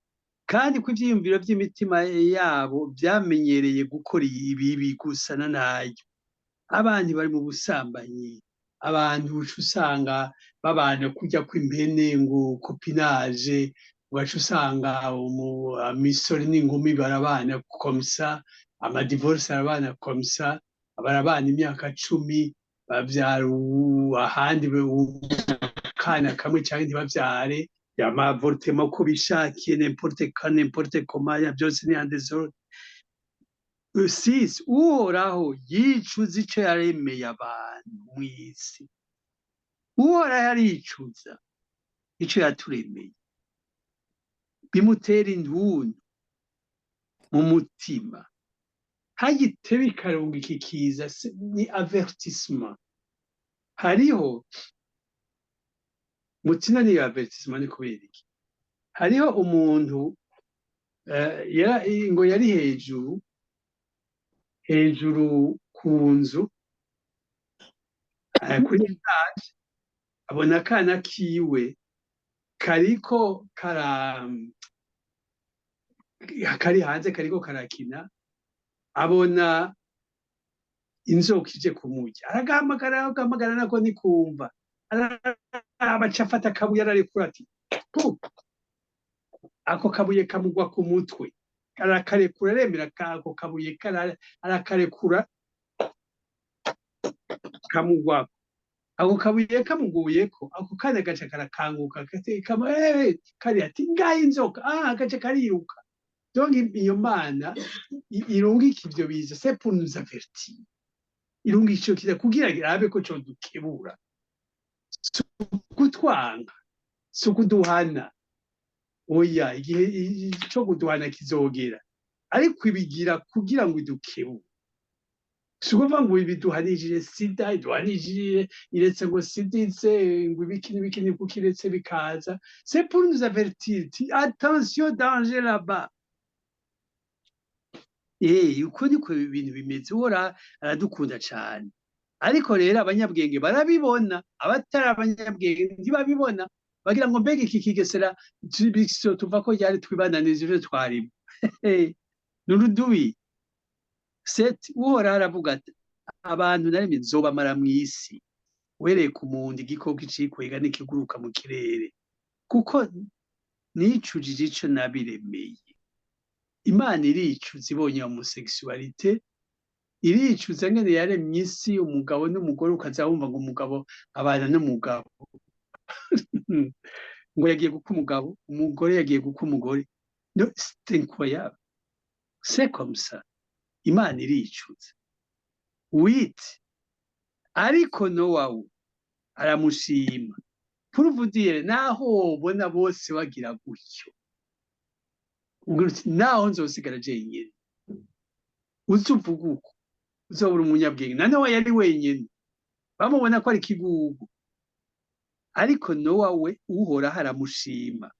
Kandi ko ivyiyumviro vy'imitima yabo vyamenyereye gukora ibibi gusa na ntaryo. Abantu bari mu busambanyi, abantu usanga babana kurya kw'impene ngo copinage, ugaca usanga imisore n'inkumi barabana komsa, amadivorce arabana komsa, barabana imyaka 10, bavyara ahandi kana kamwe canke ntibavyare, yamavortema uko bishakiye, n'importe comment, byose ni en désordre. Uhoraho yicuza ico yaremeye abantu mw'isi. Uhoraho aricuza ico yaturemeye, bimutera intuntu mu mutima. Hagitebe ikarongo iki kiza ni avertissement. Hariho mutima ni avertissement, ni kubera iki? Hariho umuntu ngo yari hejuru ku nzu, kuri etage, abona akana kiwe kariko kari hanze, kariko karakina, abona inzoka ije kumurya. Aragamagara nako nikumva, abaca afata akabuye ararekura ati pu, ako kabuye kamugwa ku mutwe, arakarekura, aremera ako kabuye arakarekura kamugwa. Ako kabuye kamuguyeko, ako kana gaca karakanguka kari ati ngaho inzoka, gaca kariruka. Donc iyo Mana irungika ivyo biza, c'est pour nous avertir. Irungika ico kiza kugira irabe ko co dukebura, kutwanga, sukuduhana. Oya, igihe cyo kuduhana kizogera, ariko ibigira kugira ngo idukebure. Sukuvuga ngo ibiduhanishije sida, iduhanishije iretse ngo sidize, ngo ibiki kukiretse bikaza. C'est pour nous avertir, attention, danger là-bas. Uko niko ibintu bimeze. Uhoraho aradukunda cyane, ariko rero abanyabwenge barabibona, abatari abanyabwenge ntibabibona, bagira ngo mbega iki kigesera tuva ko ryari twibananiza ivyo twarimo. Nurudubi. Uhoraho aravuga ati abantu naremye nzobamara mw'isi, uhereye ku muntu, igikoko, icikwega n'ikiguruka mu kirere, kuko nicujije ico nabiremeye. Imana iricuza ibonye homosexualité, iricuza ngene yaremye isi, umugabo n'umugore, ukazabumva ngo umugabo abana n'umugabo ngo yagiye gukwa umugabo, umugore yagiye gukwa umugore. No, c'est incroyable. c'est comme ça imana iricuza witi ariko nowa aramushima puruvudire naho ubona bose bagira gutyo naho nzosigara jenyine uzuvuga uko uzobura umunyabwenge na nowa yari wenyine bamubona ko ari kigugu ariko nowa we uhoraho aramushima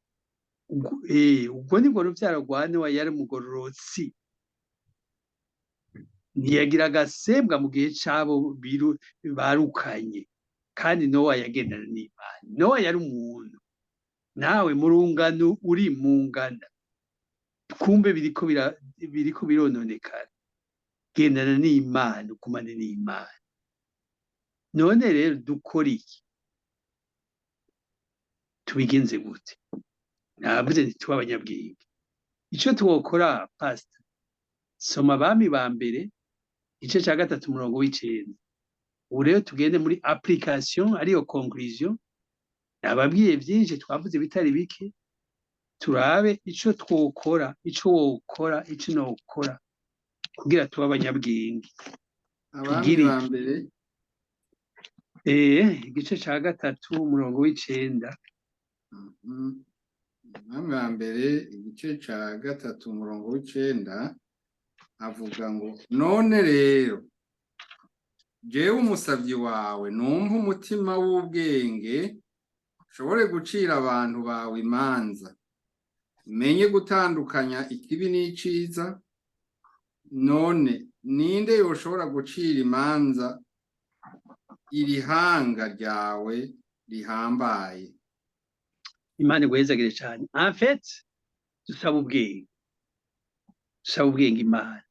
ubwo nibwo ruvyaro rwa nowa yari umugororotsi ntiyagira agasembwa mu gihe cabo barukanye kandi nowa yagendana n'imana nowa yari umuntu nawe mu rungano uri mu ngana kumbe biriko birononekara gendana n'imana ukumane n'imana none rero dukora iki tubigenze gute navuze nti tuba abanyabwenge ico twokora pastor soma abami ba mbere igice ca 3 umurongo w'9 ubu rero tugende muri application ariyo conclusion nababwiye byinshi twavuze bitari bike turabe ico twokora ico wokora ico nokora kugira tuba abanyabwenge abami ba mbere igice ca 3 umurongo w'9 abami ba mbere igice ca 3 umurongo w'9 avuga ngo none rero jewe umusavyi wawe numva umutima w'ubwenge ushobore gucira abantu bawe imanza menye gutandukanya ikibi n'iciza none ninde yoshobora gucira imanza iri hanga ryawe rihambaye imana iguhezagire cyane en fait dusaba ubwenge imana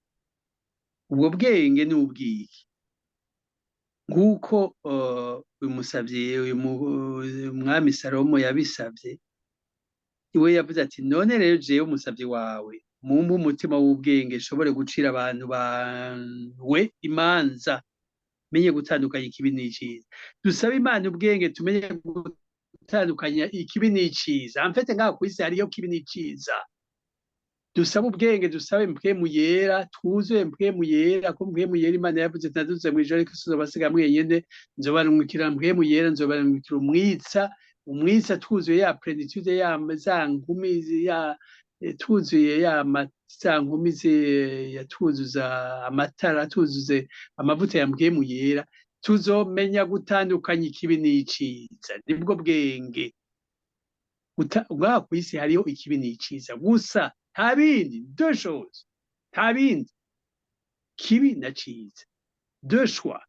ubwo bwenge ni ubwiki nk'uko uyu musavye uyu mwami Salomo yabisavye iwe yavuze ati none rero jewe umusavye wawe mumpe umutima w'ubwenge shobore gucira abantu bawe imanza menye gutandukanya ikibi n'iciza dusaba imana ubwenge tumenye gutandukanya ikibi n'iciza en fait ngaho kwisi hariyo kibi n'iciza dusaba ubwenge dusabe mpwemu yera twuzuye mpwemu yera ko mpwemu yera imana yavuze ntaduze mu ijoro ariko tuzobasiga mwenyene nzobarungikira mpwemu yera nzobarungikira umwitsa twuzuye ya plenitude ya za nkumi twuzuye ya za nkumi yatwuzuza amatara tuzuze amavuta ya mpwemu yera tuzomenya gutandukanya ikibi n'iciza nibwo bwenge ngaha kwisi hariho ikibi n'iciza gusa nta bindi deux choses nta bindi kibi na ciza deux choix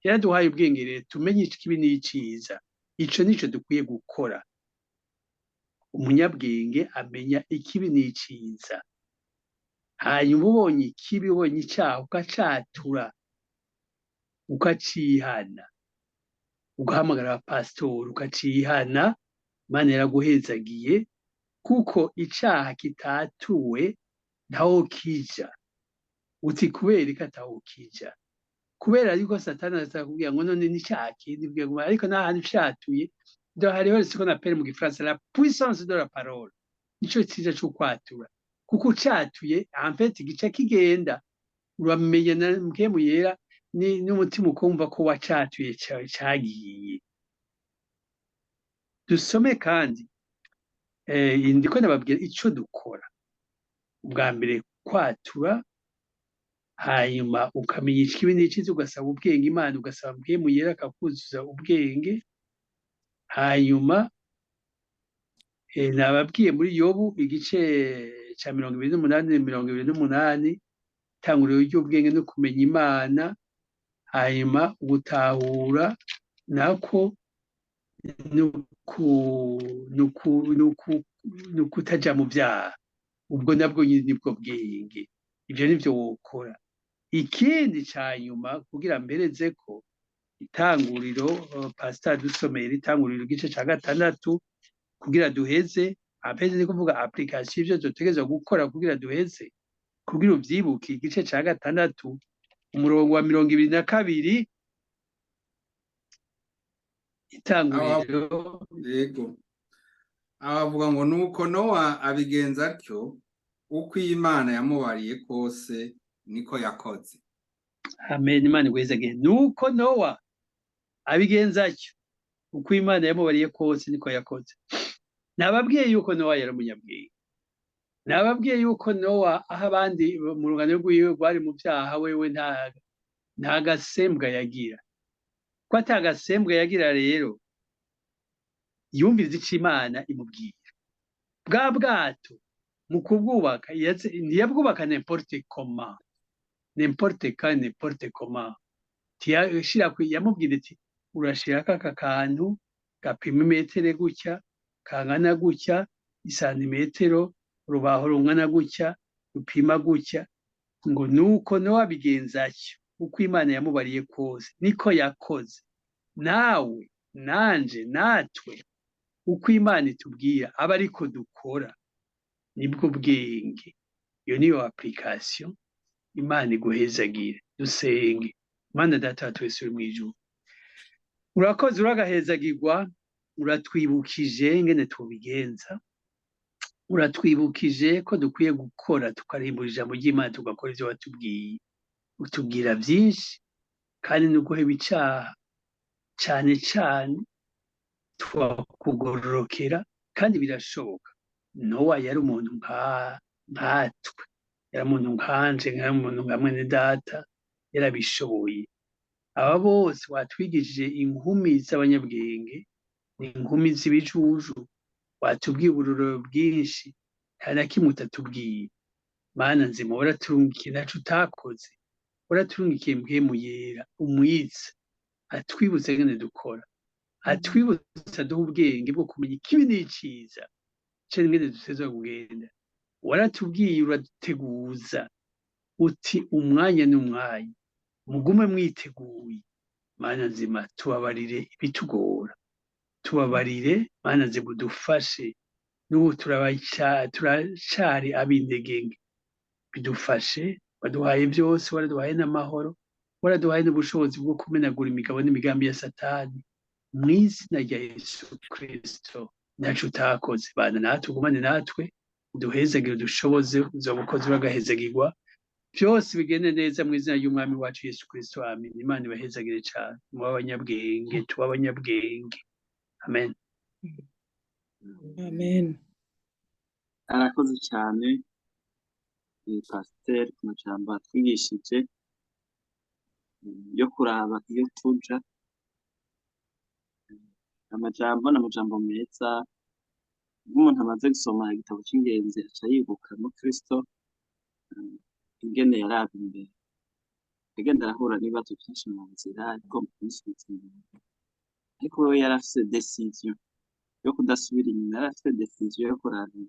yaraduhaye ubwenge rero tumenye ikibi n'iciza ico nico dukwiye gukora umunyabwenge amenya ikibi n'iciza hanyuma ubonye ikibi ubonye icyaha ugacatura ukacihana ugahamagara Pasteur ukacihana Imana yaraguhezagiye kuko icaha kitatuwe ntaho kija uti kubera ikataho kija kubera ariko satani azakubwira ngo none ni cyaha kindi bwe ariko n'ahantu catuye ndo hariho ce qu'on appelle mu gifaransa la puissance de la parole nico cyiza cyo kwatura kuko catuye en fait gica kigenda uramenya na mpemu yera n'umutima ukumva ko wacatuye cagiye dusome kandi ndiko nababwira ico dukora ubwa mbere kwatura hanyuma ukamenya ikibi n'iciza ugasaba ubwenge imana ugasaba mpemu yera akakuzuza ubwenge hanyuma nababwiye muri yobu igice ca 28 itanguriro ry'ubwenge no kumenya imana hanyuma gutahura nako nukutaja mu vyaha ubwo nabwo nibwo bwenge ivyo nivyo wokora ikindi ca nyuma kugira mbereze ko itanguriro Pasteur dusomera itanguriro igice ca 6 kugira duheze apeze ni kuvuga application ivyo dutegerezwa gukora kugira duheze kugira uvyibuke igice ca 6 umurongo wa 22 itanguriro yego abavuga ngo nuko Nowa abigenza atyo uko Imana yamubariye kose niko yakoze. amen. Imana igwezage. Nuko Nowa abigenza atyo, uko Imana yamubariye kose niko yakoze. Nababwiye yuko Nowa yari umunyabwenge. Nababwiye yuko Nowa aho abandi mu rungano rw'iwe rwari mu byaha, wewe nta gasembwa yagira. Ko atagasembwa yagira rero, yumviriza ico Imana imubwira. Bwa bwato mu kubwubaka ntiyabwubaka n'importe comment, n'importe quand, n'importe comment. Yamubwira iti urashirako aka kantu gapima imetero gutya, kangana gutya, isantimetero, urubaho rungana gutya, rupima gutya, ngo nuko Nowa abigenza atyo, uko Imana yamubariye kose niko yakoze. Nawe nanje natwe uko Imana itubwira aba ariko dukora, nibwo bwenge. Iyo niyo application. Imana iguhezagire. Dusenge. Mana Data wa twese uri mw'ijuru, urakoze, uragahezagirwa, uratwibukije ingene tubigenza, uratwibukije ko dukwiye gukora tukarimbura ijambo ry'Imana, tugakora ivyo watubwiye. Utubwira byinshi kandi nuguheba icaha, cane cane twakugororokera, kandi birashoboka. Nowa yari umuntu nkatwe, yari umuntu nkanje, yari umuntu nka mwene data, yarabishoboye. Aba bose watwigishije inkumi z'abanyabwenge, inkumi z'ibijuju, watubwiye uburorero bwinshi, nta na kimwe utatubwiye. Mana nzima, waraturungikiye ntaco utakoze, waraturungikiye mpwemu yera, umwiza atwibutsa ingene dukora, atwibutsa duha ubwenge bwo kumenya ikibi n'iciza, canke ingene dutezwa kugenda. Waratubwiye uraduteguza uti umwanya n'umwanya mugume mwiteguye. Mana nzima, tubabarire ibitugora, tubabarire Mana nzima, udufashe. N'ubu turacari ab'intege, bidufashe. Waduhaye byose, waraduhaye n'amahoro, waraduhaye n'ubushobozi bwo kumenagura imigabo n'imigambi ya Satani. Mw'izina rya Yesu Kristo, ntaco utakoze. Bana natwe, ugumane natwe, uduhezagire, udushoboze, uzoba ukoze uragahezagirwa, byose bigende neza mw'izina ry'umwami wacu Yesu Kristo. Amen. Imana ibahezagire cane, muba abanyabwenge, tuba abanyabwenge. Amen. Amen. Arakoze cyane Pasteur ku majambo atwigishije yo kuraba iyo tuja. Amajambo n'amajambo meza, umuntu amaze gusoma igitabo cy'ingenzi aca yibuka no Kristo ingene yaraba imbere, agenda arahura n'ibibazo byinshi mu nzira, ariko musubiza inyuma. Ariko we yarafise decision yo kudasubira inyuma, yarafise decision yo kuraba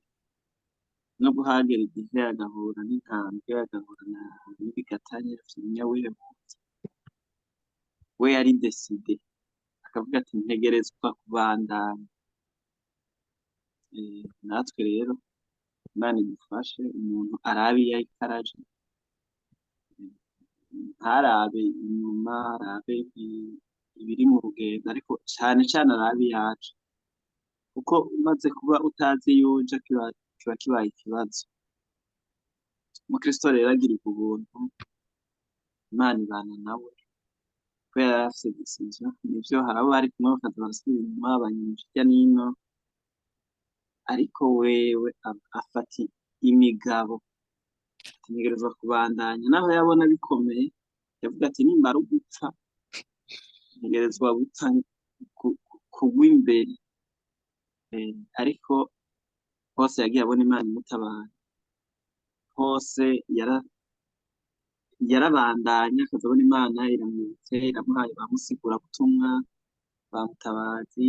no guhagera igihe agahura n'intambwe, agahura n'ibigatanya vy'inyawihebutse. We yari decide, akavuga ati ntegerezwa kubandanya. Natwe rero Imana idufashe, umuntu arabe iyo ariko araja, ntarabe inyuma, arabe ibiri mu rugendo, ariko cane cane arabe iyo aja, kuko umaze kuba utazi iyo uja kiba kibaye ikibazo. Umukristo rero agirirwa ubuntu, Imana ibana nawe kubera yarafise decision. Nivyo hari abo bari kumwe bakaza barasubira inyuma, banyuma hirya n'ino, ariko wewe afata imigabo, ategerezwa kubandanya. Naho yabona bikomeye, yavuga ati nimba ari ugupfa, ntegerezwa gupfa kugwa imbere. Ariko hose yagiye abona Imana imutabara, hose yarabandanya, akazabona Imana iramwibutse, iramuhaye bamusigura butumwa, bamutabazi.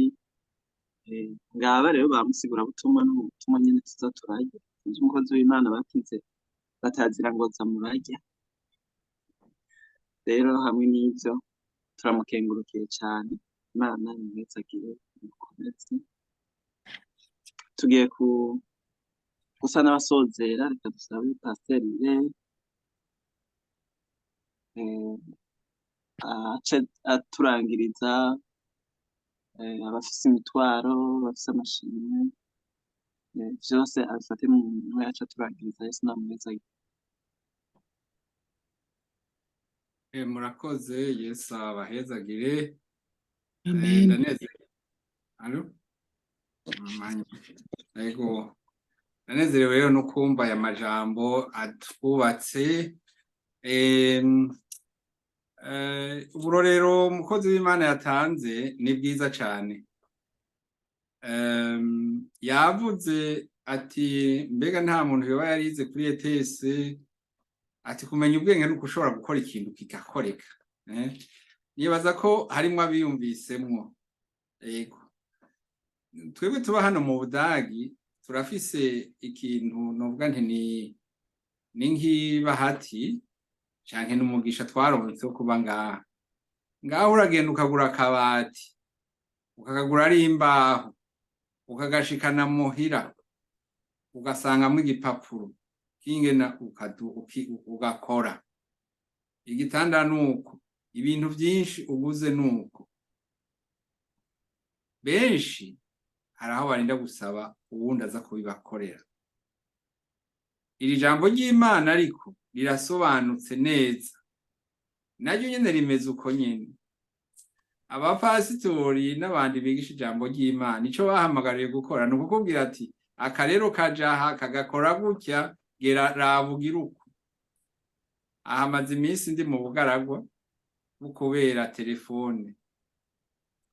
Ngaba rero bamusigura butumwa n'ubutumwa nyene tuza turarya, ivyo umukozi w'Imana bakize batazira ngo zamurarya. Rero hamwe n'ivyo turamukengurukiye cane, Imana imwezagire, imukomeze. Tugiye gusa n'abasozera, reka dusabe Pasteur ace aturangiriza abafise imitwaro, abafise amashimwe, vyose abifate mu minwe aca turangiriza Yesu namwiza. Murakoze, Yesu abahezagire. Amen. Ndanezerewe. Alo? Ego. Ndanezerewe rero no kumva aya majambo atwubatse. Uburorero umukozi w'Imana yatanze ni bwiza cyane. Yavuze ati mbega nta muntu yoba yarize kuri ETS, ati kumenya ubwenge nuko ushobora gukora ikintu kigakoreka. Nibaza ko harimo abiyumvisemwo. Yego. Twebwe tuba hano mu Budagi turafise ikintu novuga nti ni nk'ibahati canke n'umugisha twaronse wo kuba ngaho uragenda ukagura akabati, ukakagura ari imbaho, ukagashikana muhira, ugasangamwo igipapuro kingena ugakora. Igitanda nuko, ibintu byinshi uguze nuko. Benshi hari aho barinda gusaba uwundi aza kubibakorera. Iri jambo ry'Imana ariko rirasobanutse neza, naryo nyene rimeze uko nyene. Abapasitori n'abandi bigisha ijambo ry'Imana ico bahamagariye gukora ni ukukubwira ati aka rero kajaha kagakora gutya, gera rabugira uko. Ahamaze iminsi ndi mu bugaragwa kubera telefone,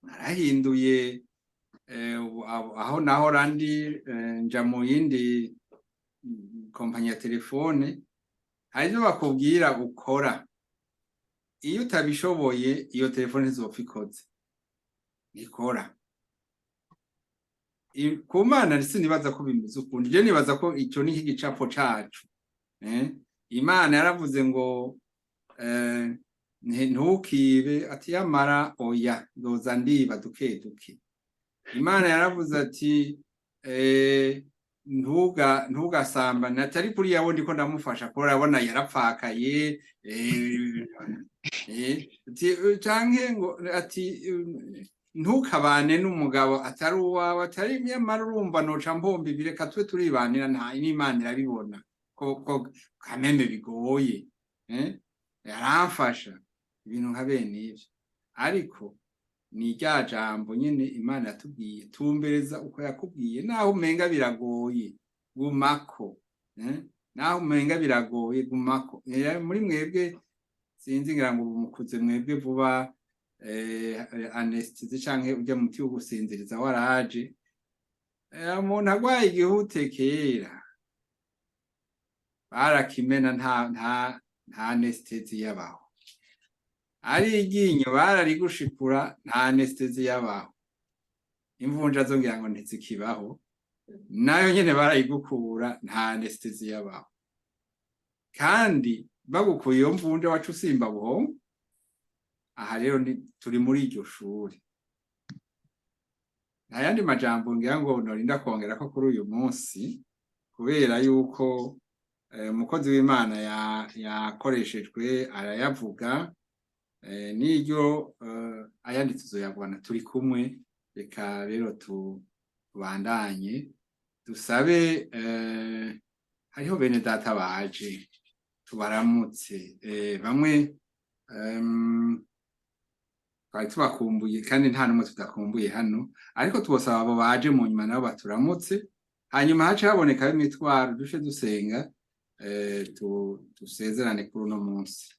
narahinduye aho naho randi nja mu yindi kompanyi ya telefone. Hari ibyo bakubwira gukora, iyo utabishoboye iyo telefone izopfa ikoze, nikora. Ku Mana sinibaza ko bimeze ukundi, je nibaza ko icyo ni igicapo cacu. Imana yaravuze ngo ntukibe, ati yamara oya ndoza ndiba duke duke. Imana yaravuze ati ntugasambane, atari kuri yawo ndiko ndamufasha ko urabona yarapfakaye. Canke ngo ati ntukabane n'umugabo atari uwawe, atari nyamara urumva noca mbombi bireka twe turibanira, nta n'Imana irabibona ko kameme bigoye. Yaramfasha ibintu nka bene ivyo, ariko ni rya jambo nyene Imana yatubwiye, tumbereza uko yakubwiye, naho umenga biragoye gumako. Naho umenga biragoye gumako. Muri mwebwe sinzi ngira ngo mukuze mwebwe vuba anesthesia canke ujya muti wo gusinziriza waraje. Umuntu agwaye igihute kera barakimena, nta anesthesia yabaho. Ari iryinyo bararigushikura, nta anesthesia yabaho. Imvunja zo ngira ngo ntizikibaho, nayo nyene barayigukura, nta anesthesia yabaho. Kandi bagukuye iyo mvunja wacu usimba buhongo. Aha rero turi muri iryo shuri. Ayandi majambo ngira ngo norinda kongera ko kuri uyu munsi, kubera yuko umukozi w'Imana yakoreshejwe arayavuga. N'iryo ayandi tuzoyabona turi kumwe. Reka rero tubandanye dusabe. Hariho bene data baje, tubaramutse. Bamwe twari tubakumbuye kandi nta numwe tudakumbuye hano, ariko tubosaba abo baje mu nyuma nabo baturamutse, hanyuma hace haboneka imitwaro dushe dusenga dusezerane kuri uno munsi.